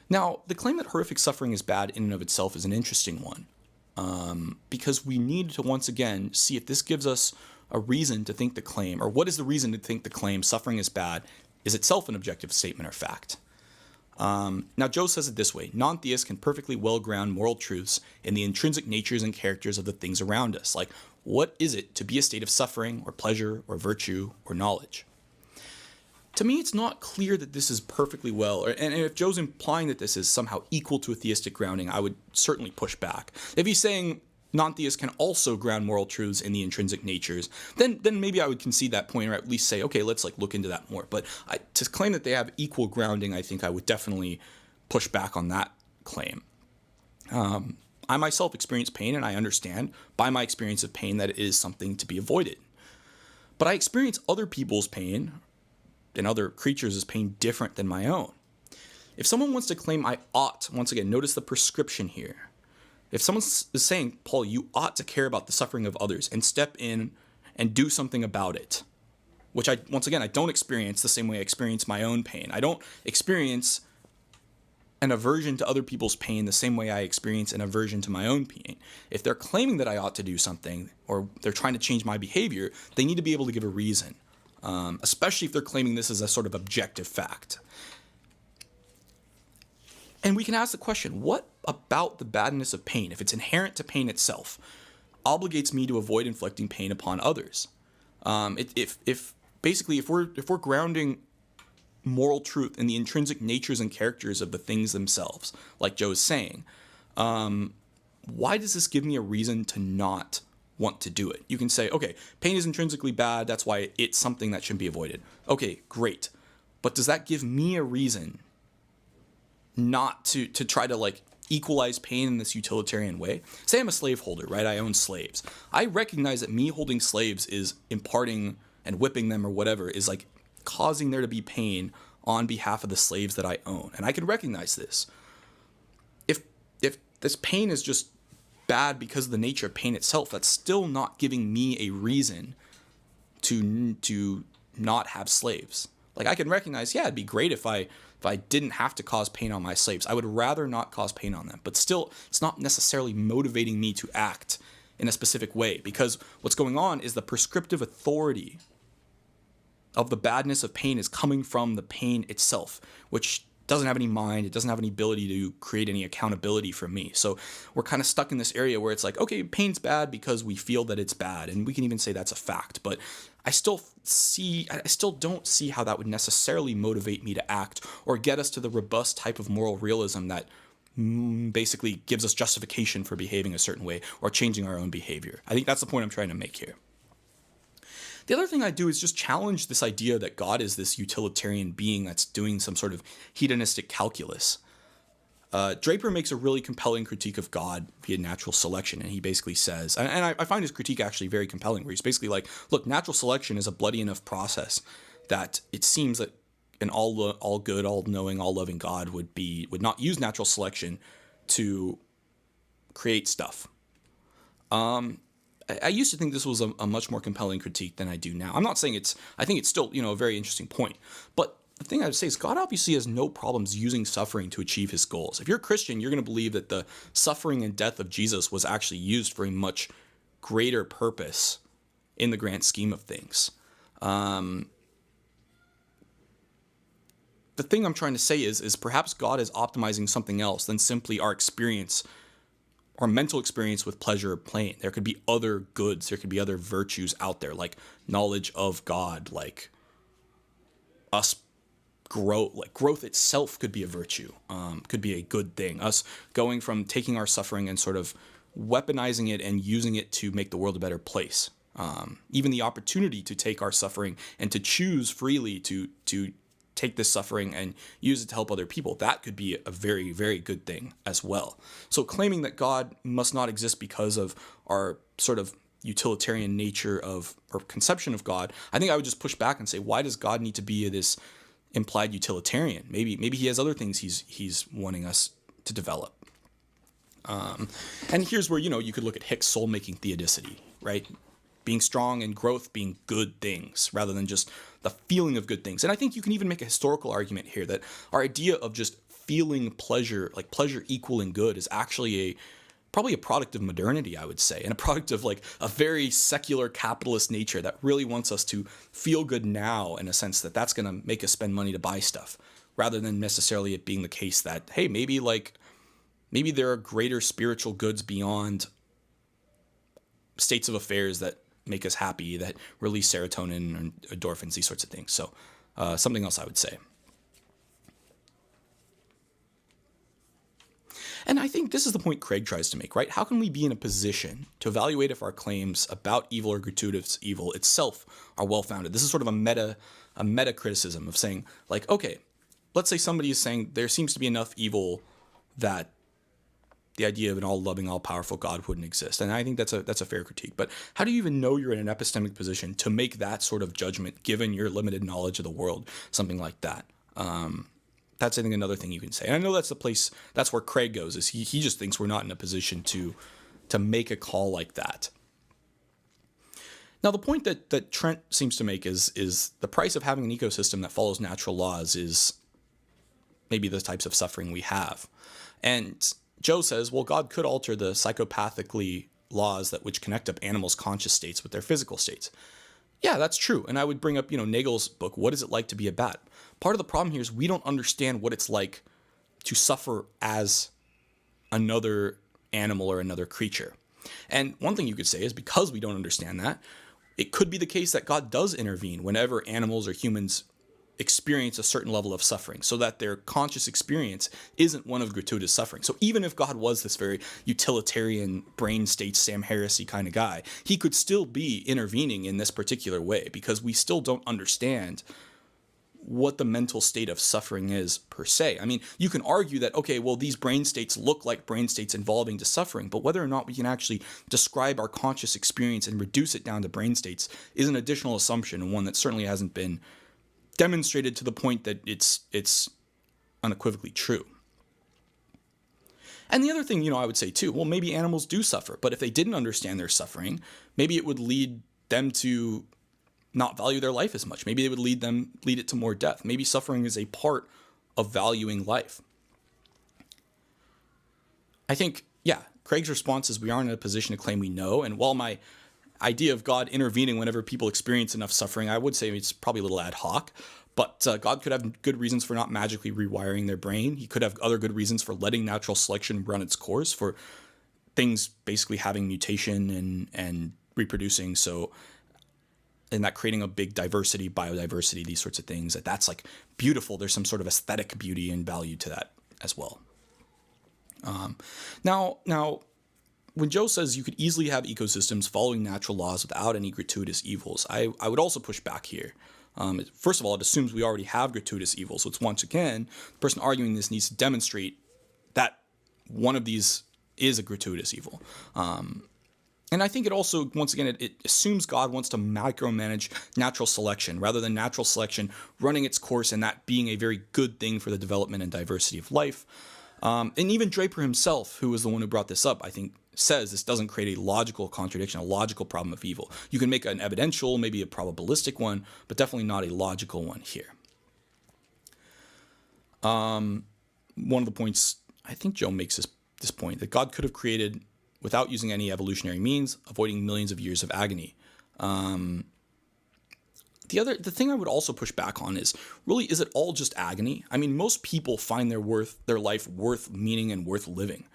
Now, the claim that horrific suffering is bad in and of itself is an interesting one, because we need to once again see if this gives us a reason to think the claim, or what is the reason to think the claim suffering is bad is itself an objective statement or fact. Now, Joe says it this way: non-theists can perfectly well ground moral truths in the intrinsic natures and characters of the things around us. Like, what is it to be a state of suffering or pleasure or virtue or knowledge? to me, it's not clear that this is perfectly well. And if Joe's implying that this is somehow equal to a theistic grounding, I would certainly push back. If he's saying non-theists can also ground moral truths in the intrinsic natures, then maybe I would concede that point, or at least say, okay, let's look into that more. But to claim that they have equal grounding, I think I would definitely push back on that claim. I myself experience pain, and I understand by my experience of pain that it is something to be avoided. But I experience other people's pain and other creatures' pain different than my own. If someone wants to claim I ought, once again, notice the prescription here. If someone is saying, Paul, you ought to care about the suffering of others and step in and do something about it, which I don't experience the same way I experience my own pain. I don't experience an aversion to other people's pain the same way I experience an aversion to my own pain. If they're claiming that I ought to do something, or they're trying to change my behavior, they need to be able to give a reason. Especially if they're claiming this as a sort of objective fact. And we can ask the question, what about the badness of pain, if it's inherent to pain itself, obligates me to avoid inflicting pain upon others? If we're grounding moral truth in the intrinsic natures and characters of the things themselves, like Joe is saying, why does this give me a reason to not want to do it? You can say, okay, pain is intrinsically bad, that's why it's something that should be avoided. Okay, great. But does that give me a reason not to try to equalize pain in this utilitarian way? Say I'm a slaveholder, right? I own slaves. I recognize that me holding slaves is imparting and whipping them or whatever is causing there to be pain on behalf of the slaves that I own. And I can recognize this. If this pain is just bad because of the nature of pain itself, that's still not giving me a reason to not have slaves. I can recognize, yeah, it'd be great if I didn't have to cause pain on my slaves. I would rather not cause pain on them. But still, it's not necessarily motivating me to act in a specific way, because what's going on is the prescriptive authority of the badness of pain is coming from the pain itself, which doesn't have any mind, it doesn't have any ability to create any accountability for me. So we're kind of stuck in this area where it's okay, pain's bad because we feel that it's bad, and we can even say that's a fact, but I still don't see how that would necessarily motivate me to act or get us to the robust type of moral realism that basically gives us justification for behaving a certain way or changing our own behavior. I think that's the point I'm trying to make here. The other thing I do is just challenge this idea that God is this utilitarian being that's doing some sort of hedonistic calculus. Draper makes a really compelling critique of God via natural selection, and he basically says, and I find his critique actually very compelling, where he's basically look, natural selection is a bloody enough process that it seems that an all good, all-knowing, all-loving God would not use natural selection to create stuff. I used to think this was a much more compelling critique than I do now. I'm not saying I think it's still, a very interesting point. But the thing I would say is God obviously has no problems using suffering to achieve his goals. If you're a Christian, you're going to believe that the suffering and death of Jesus was actually used for a much greater purpose in the grand scheme of things. The thing I'm trying to say is perhaps God is optimizing something else than simply our experience, our mental experience with pleasure or pain. There could be other goods, there could be other virtues out there, like knowledge of God, like us growth itself could be a virtue, could be a good thing. Us going from taking our suffering and sort of weaponizing it and using it to make the world a better place. Even the opportunity to take our suffering and to choose freely to take this suffering and use it to help other people, that could be a very, very good thing as well. So claiming that God must not exist because of our sort of utilitarian nature of or conception of God, I think I would just push back and say, why does God need to be this implied utilitarian? Maybe he has other things he's wanting us to develop. And here's where, you could look at Hick's soul-making theodicity, right? Being strong and growth being good things rather than just the feeling of good things. And I think you can even make a historical argument here that our idea of just feeling pleasure, like pleasure equaling good, is actually probably a product of modernity, I would say, and a product of a very secular capitalist nature that really wants us to feel good now, in a sense that that's going to make us spend money to buy stuff, rather than necessarily it being the case that, hey, maybe there are greater spiritual goods beyond states of affairs that make us happy, that release serotonin and endorphins, these sorts of things. So something else I would say. And I think this is the point Craig tries to make, right? How can we be in a position to evaluate if our claims about evil or gratuitous evil itself are well-founded? This is sort of a meta criticism of saying, like, okay, let's say somebody is saying there seems to be enough evil that the idea of an all-loving, all-powerful God wouldn't exist. And I think that's a fair critique. But how do you even know you're in an epistemic position to make that sort of judgment, given your limited knowledge of the world, something like that? That's, I think, another thing you can say. And I know that's where Craig goes, is he just thinks we're not in a position to make a call like that. Now, the point that Trent seems to make is the price of having an ecosystem that follows natural laws is maybe the types of suffering we have. And Joe says, well, God could alter the psychopathically laws which connect up animals' conscious states with their physical states. Yeah, that's true. And I would bring up, Nagel's book, What Is It Like to Be a Bat? Part of the problem here is we don't understand what it's like to suffer as another animal or another creature. And one thing you could say is, because we don't understand that, it could be the case that God does intervene whenever animals or humans experience a certain level of suffering, so that their conscious experience isn't one of gratuitous suffering. So even if God was this very utilitarian brain state Sam Harris-y kind of guy, he could still be intervening in this particular way, because we still don't understand what the mental state of suffering is per se. I mean, you can argue that, okay, well, these brain states look like brain states involving to suffering, but whether or not we can actually describe our conscious experience and reduce it down to brain states is an additional assumption, and one that certainly hasn't been demonstrated to the point that it's unequivocally true. And the other thing, I would say too, well, maybe animals do suffer, but if they didn't understand their suffering, maybe it would lead them to not value their life as much. Maybe it would lead it to more death. Maybe suffering is a part of valuing life. I think, Craig's response is we aren't in a position to claim we know. And while my idea of God intervening whenever people experience enough suffering, I would say it's probably a little ad hoc, but God could have good reasons for not magically rewiring their brain. He could have other good reasons for letting natural selection run its course, for things basically having mutation and reproducing. So, and that creating a big diversity, biodiversity, these sorts of things, that's like beautiful. There's some sort of aesthetic beauty and value to that as well. Now, when Joe says you could easily have ecosystems following natural laws without any gratuitous evils, I would also push back here. First of all, it assumes we already have gratuitous evils. So it's, once again, the person arguing this needs to demonstrate that one of these is a gratuitous evil. And I think it also, once again, it assumes God wants to micromanage natural selection rather than natural selection running its course and that being a very good thing for the development and diversity of life. And even Draper himself, who was the one who brought this up, I think, says this doesn't create a logical contradiction, a logical problem of evil. You can make an evidential, maybe a probabilistic one, but definitely not a logical one here. One of the points, I think Joe makes this point, that God could have created without using any evolutionary means, avoiding millions of years of agony. The thing I would also push back on is, really, is it all just agony? I mean, most people find their life worth meaning and worth living.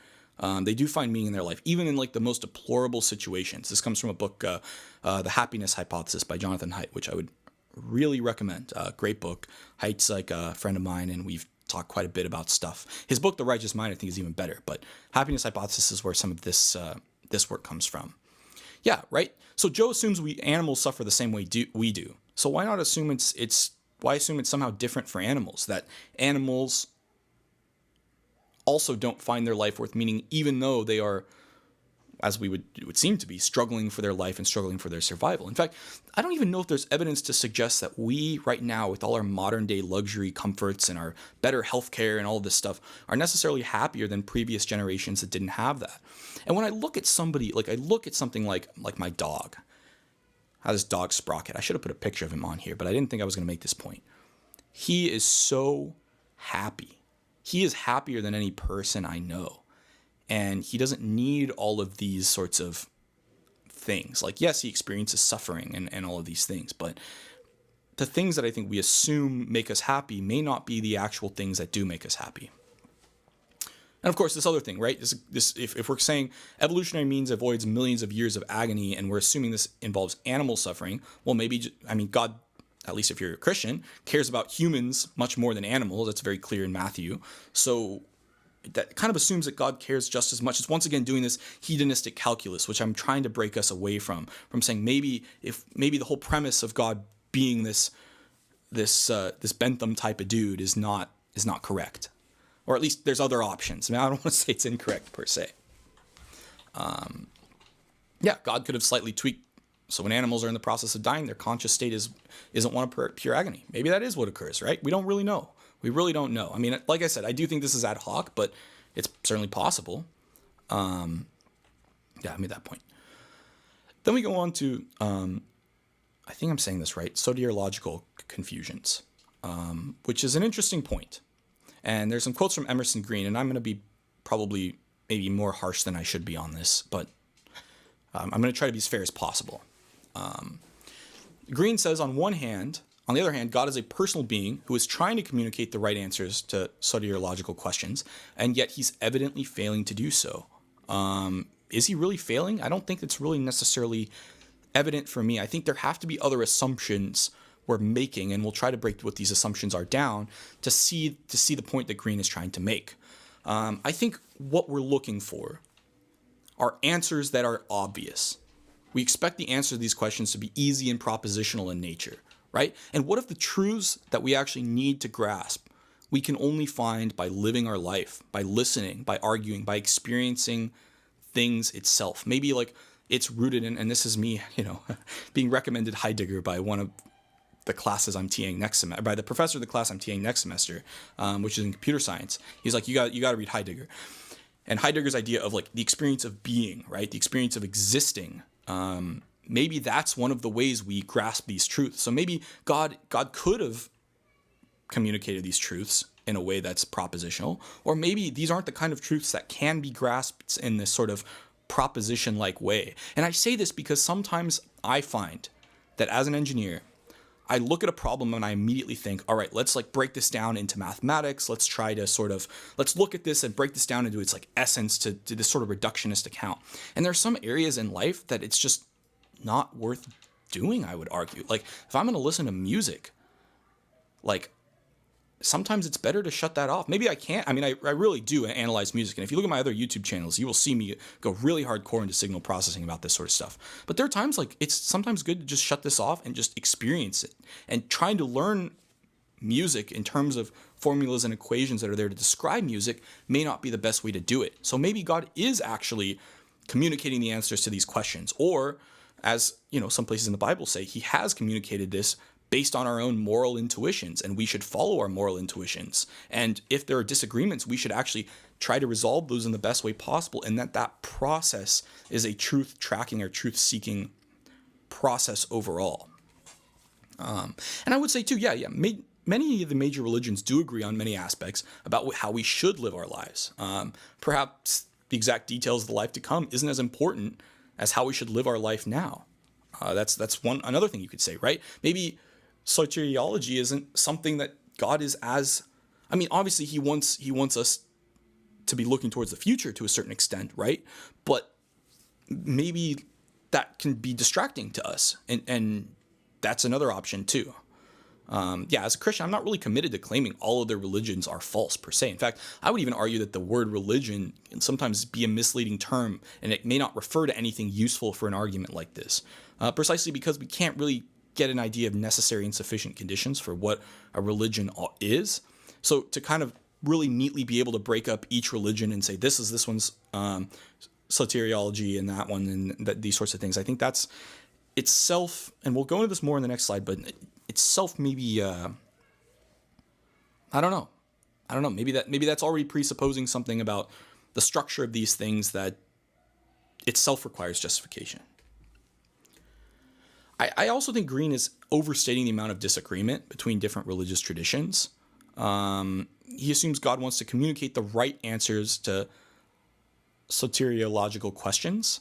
They do find meaning in their life, even in like the most deplorable situations. This comes from a book, The Happiness Hypothesis by Jonathan Haidt, which I would really recommend. Great book. Haidt's like a friend of mine, and we've talked quite a bit about stuff. His book, The Righteous Mind, I think is even better, but Happiness Hypothesis is where some of this work comes from. Yeah, right? So Joe assumes animals suffer the same way we do. So why not assume why assume it's somehow different for animals, that animals also don't find their life worth meaning, even though they are, as it would seem to be, struggling for their life and struggling for their survival. In fact, I don't even know if there's evidence to suggest that we right now, with all our modern day luxury comforts and our better healthcare and all of this stuff, are necessarily happier than previous generations that didn't have that. And when I look at something like my dog, how this dog Sprocket, I should have put a picture of him on here, but I didn't think I was going to make this point. He is so happy. He is happier than any person I know. And he doesn't need all of these sorts of things. Like, yes, he experiences suffering and all of these things, but the things that I think we assume make us happy may not be the actual things that do make us happy. And of course, this other thing, right? If we're saying evolutionary means avoids millions of years of agony, and we're assuming this involves animal suffering, well, God at least if you're a Christian, cares about humans much more than animals. That's very clear in Matthew. So that kind of assumes that God cares just as much. It's once again doing this hedonistic calculus, which I'm trying to break us away from saying maybe the whole premise of God being this Bentham type of dude is not correct, or at least there's other options. I mean, I don't want to say it's incorrect per se. Yeah, God could have slightly tweaked. So when animals are in the process of dying, their conscious state isn't one of pure agony. Maybe that is what occurs, right? We don't really know. We really don't know. I mean, like I said, I do think this is ad hoc, but it's certainly possible. Yeah, I made that point. Then we go on to, I think I'm saying this right, soteriological confusions, which is an interesting point. And there's some quotes from Emerson Green, and I'm going to be probably maybe more harsh than I should be on this, but I'm going to try to be as fair as possible. Green says, on the other hand, God is a personal being who is trying to communicate the right answers to soteriological questions, and yet he's evidently failing to do so. Is he really failing? I don't think it's really necessarily evident for me. I think there have to be other assumptions we're making, and we'll try to break what these assumptions are down to see the point that Green is trying to make. I think what we're looking for are answers that are obvious. We expect the answer to these questions to be easy and propositional in nature, right? And what if the truths that we actually need to grasp we can only find by living our life, by listening, by arguing, by experiencing things itself? Maybe like it's rooted in, and this is me, being recommended Heidegger by one of the classes I'm TAing next semester, by the professor of the class I'm TAing next semester, which is in computer science. He's like, you got to read Heidegger. And Heidegger's idea of like the experience of being, right? The experience of existing. Maybe that's one of the ways we grasp these truths. So maybe God could have communicated these truths in a way that's propositional, or maybe these aren't the kind of truths that can be grasped in this sort of proposition-like way. And I say this because sometimes I find that as an engineer, I look at a problem and I immediately think, all right, let's like break this down into mathematics. Let's try to let's look at this and break this down into its like essence to this sort of reductionist account. And there are some areas in life that it's just not worth doing, I would argue. Like if I'm going to listen to music, like sometimes it's better to shut that off. Maybe I can't. I mean, I really do analyze music. And if you look at my other YouTube channels, you will see me go really hardcore into signal processing about this sort of stuff. But there are times like it's sometimes good to just shut this off and just experience it. And trying to learn music in terms of formulas and equations that are there to describe music may not be the best way to do it. So maybe God is actually communicating the answers to these questions. Or as, some places in the Bible say, he has communicated this based on our own moral intuitions, and we should follow our moral intuitions. And if there are disagreements, we should actually try to resolve those in the best way possible, and that process is a truth tracking or truth seeking process overall. And I would say too, many of the major religions do agree on many aspects about how we should live our lives. Perhaps the exact details of the life to come isn't as important as how we should live our life now. That's another thing you could say, right? Maybe soteriology isn't something that God is as, I mean, obviously he wants us to be looking towards the future to a certain extent, right? But maybe that can be distracting to us, and that's another option too. As a Christian, I'm not really committed to claiming all of their religions are false per se. In fact, I would even argue that the word religion can sometimes be a misleading term, and it may not refer to anything useful for an argument like this, precisely because we can't really get an idea of necessary and sufficient conditions for what a religion is. So to kind of really neatly be able to break up each religion and say, this one's soteriology and that one and these sorts of things, I think that's itself, and we'll go into this more in the next slide, but itself maybe, I don't know. Maybe that's already presupposing something about the structure of these things that itself requires justification. I also think Green is overstating the amount of disagreement between different religious traditions. He assumes God wants to communicate the right answers to soteriological questions.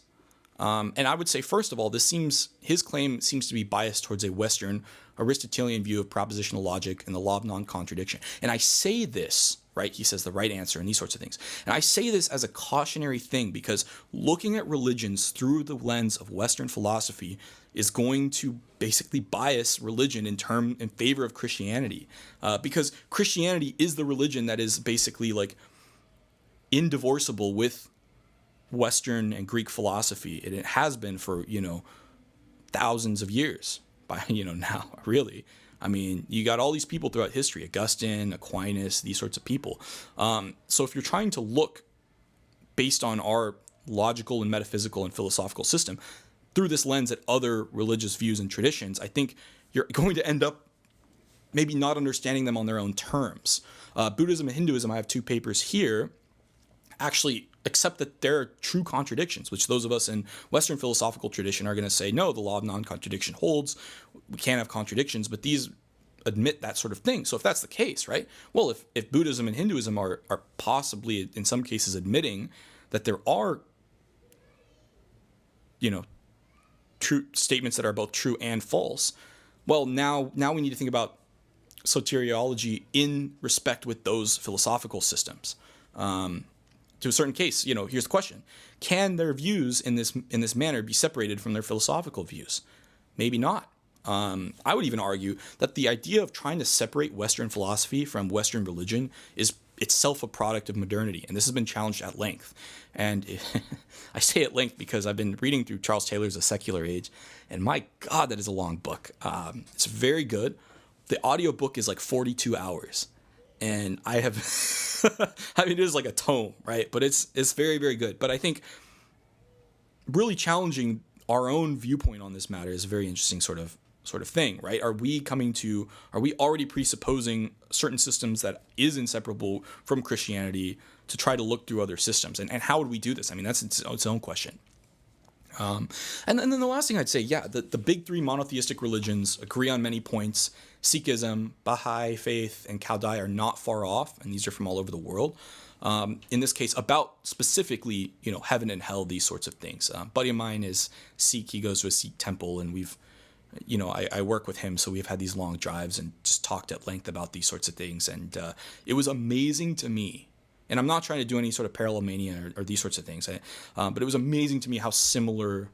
And I would say, first of all, his claim seems to be biased towards a Western Aristotelian view of propositional logic and the law of non-contradiction. And I say this, right? He says the right answer and these sorts of things. And I say this as a cautionary thing because looking at religions through the lens of Western philosophy is going to basically bias religion in favor of Christianity, because Christianity is the religion that is basically like indivorceable with Western and Greek philosophy, and it has been for thousands of years. By now, really, I mean, you got all these people throughout history: Augustine, Aquinas, these sorts of people. So if you're trying to look based on our logical and metaphysical and philosophical system through this lens at other religious views and traditions, I think you're going to end up maybe not understanding them on their own terms. Buddhism and Hinduism, I have two papers here, actually accept that there are true contradictions, which those of us in Western philosophical tradition are going to say, no, the law of non-contradiction holds. We can't have contradictions, but these admit that sort of thing. So if that's the case, right? Well, if Buddhism and Hinduism are possibly in some cases admitting that there are, true statements that are both true and false, well, now we need to think about soteriology in respect with those philosophical systems. To a certain case, here's the question: can their views in this manner be separated from their philosophical views? Maybe not. I would even argue that the idea of trying to separate Western philosophy from Western religion is itself a product of modernity, and this has been challenged at length. And I say at length because I've been reading through Charles Taylor's A Secular Age, and my God, that is a long book. It's very good. The audiobook is like 42 hours. And I have, I mean, it is like a tome, right? But it's very, very good. But I think really challenging our own viewpoint on this matter is a very interesting sort of thing, right? Are we already presupposing certain systems that is inseparable from Christianity to try to look through other systems? And how would we do this? I mean, that's its own question. And then the last thing I'd say, the big three monotheistic religions agree on many points. Sikhism, Baha'i faith, and Chaldai are not far off, and these are from all over the world. In this case, about specifically, heaven and hell, these sorts of things. A buddy of mine is Sikh. He goes to a Sikh temple, and we've, I work with him, so we've had these long drives and just talked at length about these sorts of things. And it was amazing to me. And I'm not trying to do any sort of parallel mania or these sorts of things, but it was amazing to me how similar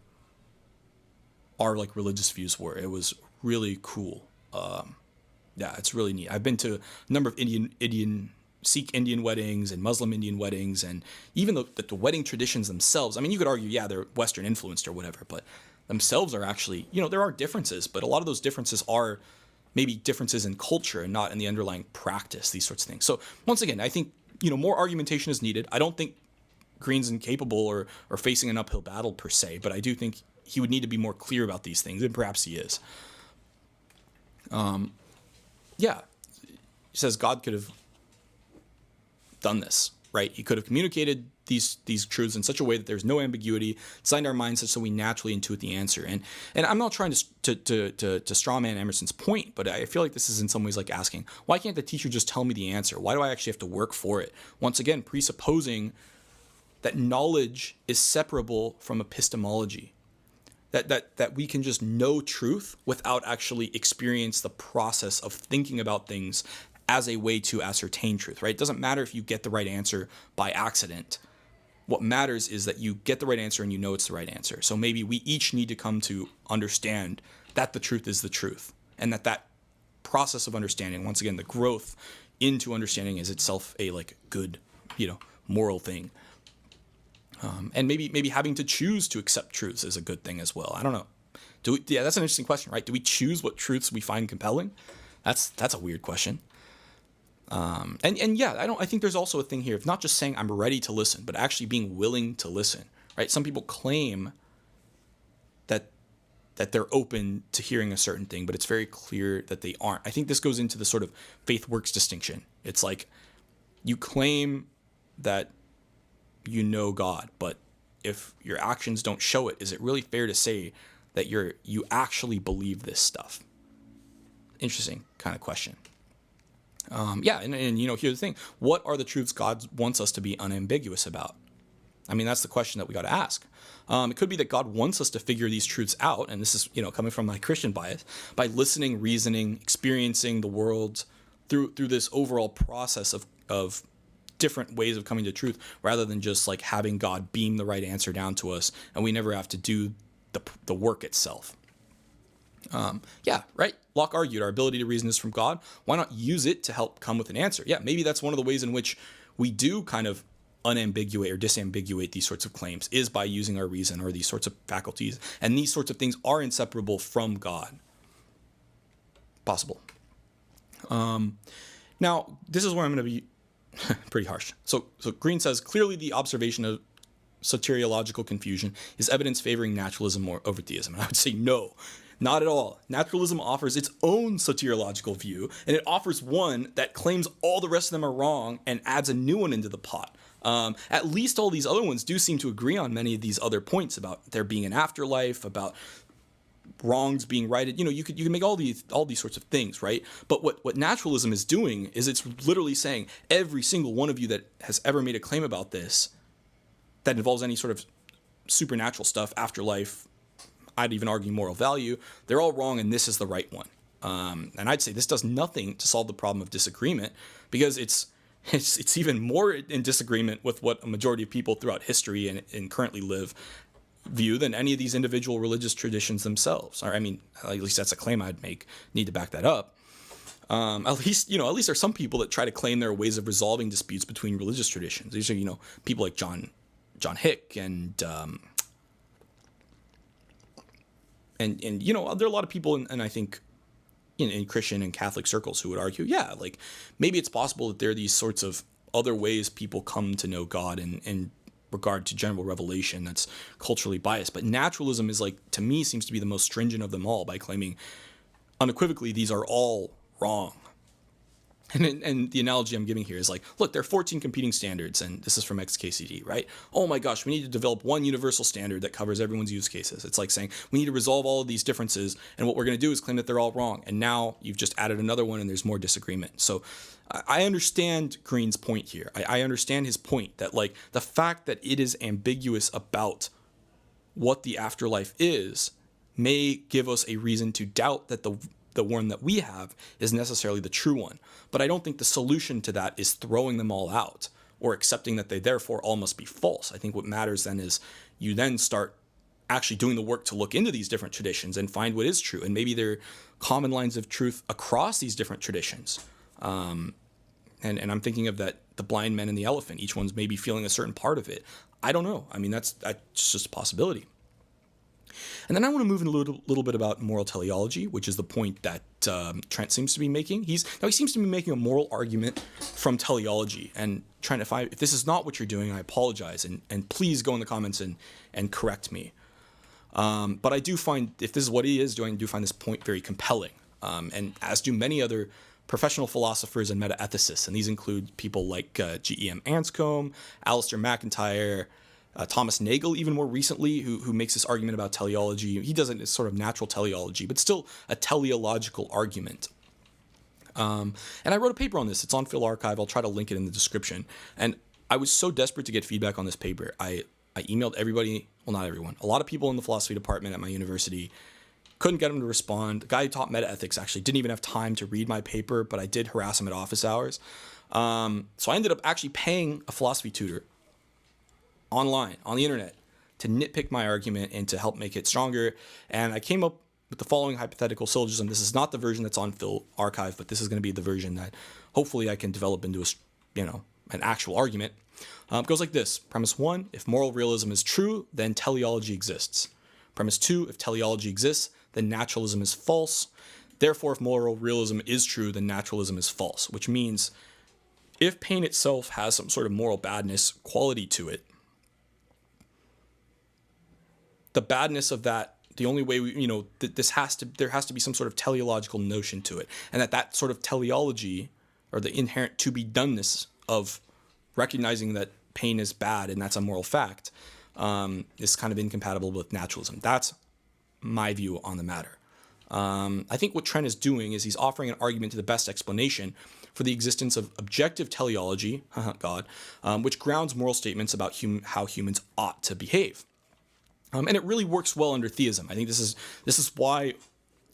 our religious views were. It was really cool. It's really neat. I've been to a number of Sikh Indian weddings and Muslim Indian weddings, and even the wedding traditions themselves. I mean, you could argue, they're Western influenced or whatever, but themselves are actually, there are differences, but a lot of those differences are maybe differences in culture and not in the underlying practice, these sorts of things. So once again, I think, more argumentation is needed. I don't think Green's incapable or facing an uphill battle per se, but I do think he would need to be more clear about these things, and perhaps he is. He says God could have done this, right? He could have communicated these truths in such a way that there's no ambiguity, designed our minds such so we naturally intuit the answer. And I'm not trying to strawman Emerson's point, but I feel like this is in some ways like asking, why can't the teacher just tell me the answer? Why do I actually have to work for it? Once again, presupposing that knowledge is separable from epistemology. That we can just know truth without actually experience the process of thinking about things as a way to ascertain truth, right? It doesn't matter if you get the right answer by accident. What matters is that you get the right answer and you know it's the right answer. So maybe we each need to come to understand that the truth is the truth, and that process of understanding, once again, the growth into understanding is itself a good, moral thing. And maybe having to choose to accept truths is a good thing as well. I don't know. That's an interesting question, right? Do we choose what truths we find compelling? That's a weird question. I think there's also a thing here of not just saying I'm ready to listen, but actually being willing to listen, right? Some people claim that they're open to hearing a certain thing, but it's very clear that they aren't. I think this goes into the sort of faith works distinction. It's like you claim that you know God, but if your actions don't show it, is it really fair to say that you actually believe this stuff? Interesting kind of question. And here's the thing: what are the truths God wants us to be unambiguous about? I mean, that's the question that we got to ask. It could be that God wants us to figure these truths out, and this is, coming from my Christian bias, by listening, reasoning, experiencing the world through this overall process of different ways of coming to truth, rather than just like having God beam the right answer down to us, and we never have to do the work itself. Yeah, right. Locke argued our ability to reason is from God. Why not use it to help come with an answer? Yeah, maybe that's one of the ways in which we do kind of unambiguate or disambiguate these sorts of claims, is by using our reason or these sorts of faculties. And these sorts of things are inseparable from God. Possible. Now, this is where I'm going to be pretty harsh. So Green says, clearly the observation of soteriological confusion is evidence favoring naturalism over theism. And I would say no. Not at all. Naturalism offers its own soteriological view, and it offers one that claims all the rest of them are wrong and adds a new one into the pot. At least all these other ones do seem to agree on many of these other points about there being an afterlife, about wrongs being righted. You can make all these sorts of things, right? But what naturalism is doing is it's literally saying every single one of you that has ever made a claim about this that involves any sort of supernatural stuff, afterlife, I'd even argue moral value, they're all wrong and this is the right one. And I'd say this does nothing to solve the problem of disagreement, because it's even more in disagreement with what a majority of people throughout history and currently view than any of these individual religious traditions themselves. Or, I mean, at least that's a claim I'd make. Need to back that up. At least there's some people that try to claim there are ways of resolving disputes between religious traditions. These are, people like John Hick and there are a lot of people, and I think in Christian and Catholic circles who would argue, yeah, like maybe it's possible that there are these sorts of other ways people come to know God in regard to general revelation that's culturally biased. But naturalism is, like, to me, seems to be the most stringent of them all, by claiming unequivocally these are all wrong. And the analogy I'm giving here is like, look, there are 14 competing standards, and this is from XKCD, right? Oh my gosh, we need to develop one universal standard that covers everyone's use cases. It's like saying we need to resolve all of these differences, and what we're going to do is claim that they're all wrong. And now you've just added another one, and there's more disagreement. So I understand Green's point here. I understand his point that, like, the fact that it is ambiguous about what the afterlife is may give us a reason to doubt that the one that we have is necessarily the true one. But I don't think the solution to that is throwing them all out or accepting that they therefore all must be false. I think what matters then is you then start actually doing the work to look into these different traditions and find what is true. And maybe there are common lines of truth across these different traditions. And I'm thinking of that, the blind men and the elephant, each one's maybe feeling a certain part of it. I don't know. I mean, that's just a possibility. And then I want to move in a little bit about moral teleology, which is the point that Trent seems to be making. He seems to be making a moral argument from teleology and trying to find, if this is not what you're doing, I apologize, and please go in the comments and correct me. But I do find, if this is what he is doing, I do find this point very compelling, and as do many other professional philosophers and meta-ethicists, and these include people like G.E.M. Anscombe, Alistair McIntyre, Thomas Nagel, even more recently, who makes this argument about teleology. He does it as sort of natural teleology, but still a teleological argument. And I wrote a paper on this. It's on Phil Archive. I'll try to link it in the description. And I was so desperate to get feedback on this paper. I emailed everybody, well, not everyone, a lot of people in the philosophy department at my university. Couldn't get them to respond. The guy who taught metaethics actually didn't even have time to read my paper, but I did harass him at office hours. So I ended up actually paying a philosophy tutor online, on the internet, to nitpick my argument and to help make it stronger. And I came up with the following hypothetical syllogism. This is not the version that's on Phil Archive, but this is going to be the version that hopefully I can develop into an actual argument. It goes like this. Premise 1, if moral realism is true, then teleology exists. Premise 2, if teleology exists, then naturalism is false. Therefore, if moral realism is true, then naturalism is false, which means if pain itself has some sort of moral badness quality to it, the badness of that, the only way there has to be some sort of teleological notion to it, and that sort of teleology, or the inherent to be doneness of recognizing that pain is bad and that's a moral fact, is kind of incompatible with naturalism. That's my view on the matter. I think what Trent is doing is he's offering an argument to the best explanation for the existence of objective teleology, God, which grounds moral statements about how humans ought to behave. And it really works well under theism. I think this is why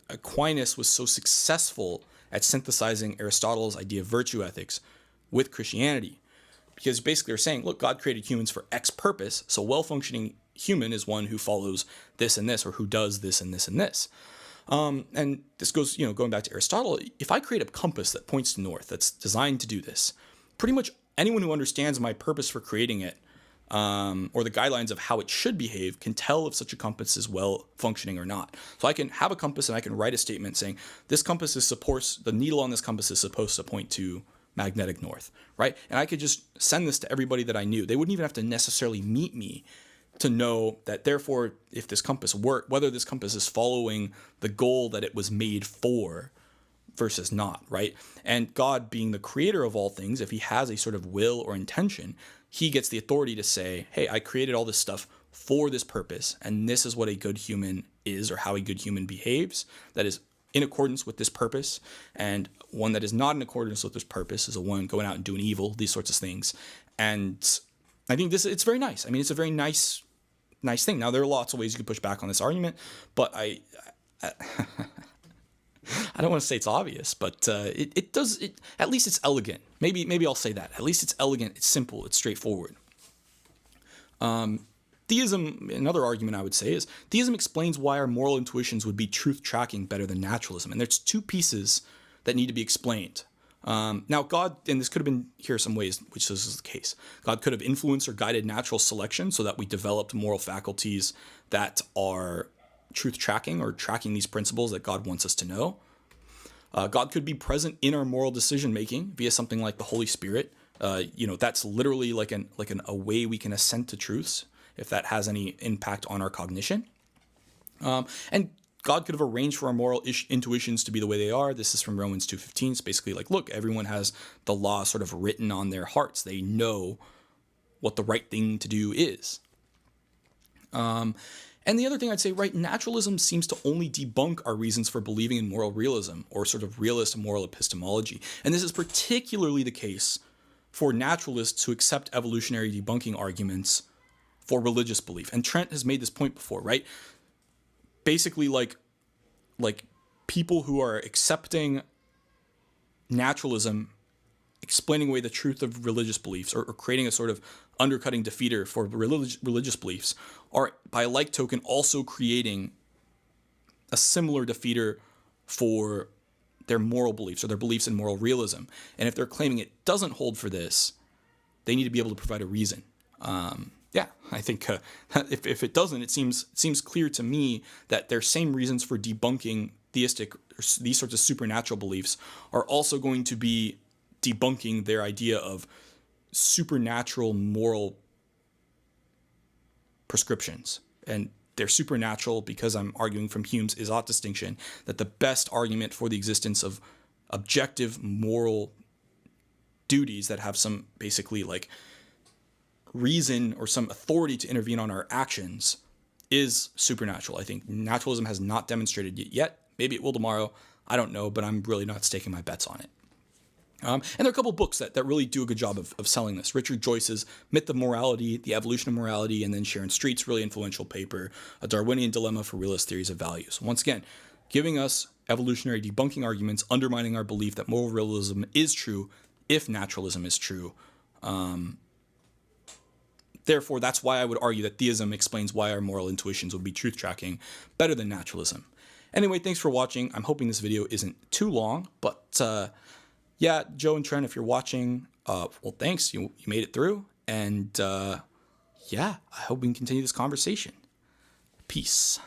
Aquinas was so successful at synthesizing Aristotle's idea of virtue ethics with Christianity. Because basically they're saying, look, God created humans for X purpose, so well-functioning human is one who follows this and this, or who does this and this and this. And this goes, going back to Aristotle, if I create a compass that points to north, that's designed to do this, pretty much anyone who understands my purpose for creating it, or the guidelines of how it should behave, can tell if such a compass is well functioning or not. So I can have a compass and I can write a statement saying, this compass the needle on this compass is supposed to point to magnetic north, right? And I could just send this to everybody that I knew. They wouldn't even have to necessarily meet me to know that, therefore, if this compass whether this compass is following the goal that it was made for versus not, right? And God, being the creator of all things, if he has a sort of will or intention, he gets the authority to say, hey, I created all this stuff for this purpose, and this is what a good human is, or how a good human behaves, that is in accordance with this purpose, and one that is not in accordance with this purpose is a one going out and doing evil, these sorts of things. And I think it's very nice. I mean, it's a very nice thing. Now, there are lots of ways you could push back on this argument, but I don't want to say it's obvious, but it does. At least it's elegant. Maybe I'll say that. At least it's elegant. It's simple. It's straightforward. Theism, another argument I would say, is theism explains why our moral intuitions would be truth tracking better than naturalism. And there's two pieces that need to be explained. Now, God, and this could have been, here are some ways which this is the case. God could have influenced or guided natural selection so that we developed moral faculties that are truth tracking, or tracking these principles that God wants us to know. God could be present in our moral decision making via something like the Holy Spirit. That's literally like a way we can assent to truths, if that has any impact on our cognition. And God could have arranged for our moral intuitions to be the way they are. This is from Romans 2:15. It's basically like, look, everyone has the law sort of written on their hearts. They know what the right thing to do is. And the other thing I'd say, right, naturalism seems to only debunk our reasons for believing in moral realism, or sort of realist moral epistemology. And this is particularly the case for naturalists who accept evolutionary debunking arguments for religious belief. And Trent has made this point before, right? Basically, like people who are accepting naturalism, explaining away the truth of religious beliefs, or creating a sort of undercutting defeater for religious beliefs, are by a like token also creating a similar defeater for their moral beliefs, or their beliefs in moral realism. And if they're claiming it doesn't hold for this, they need to be able to provide a reason. I think if it doesn't, it seems clear to me that their same reasons for debunking theistic, or these sorts of supernatural beliefs, are also going to be debunking their idea of supernatural moral prescriptions. And they're supernatural because I'm arguing from Hume's is-ought distinction that the best argument for the existence of objective moral duties that have some basically like reason or some authority to intervene on our actions is supernatural. I think naturalism has not demonstrated it yet. Maybe it will tomorrow. I don't know, but I'm really not staking my bets on it. And there are a couple of books that really do a good job of selling this. Richard Joyce's Myth of Morality, The Evolution of Morality, and then Sharon Street's really influential paper, A Darwinian Dilemma for Realist Theories of Values. Once again, giving us evolutionary debunking arguments, undermining our belief that moral realism is true if naturalism is true. Therefore, that's why I would argue that theism explains why our moral intuitions would be truth tracking better than naturalism. Anyway, thanks for watching. I'm hoping this video isn't too long, but yeah, Joe and Trent, if you're watching, well, thanks. You made it through. And yeah, I hope we can continue this conversation. Peace.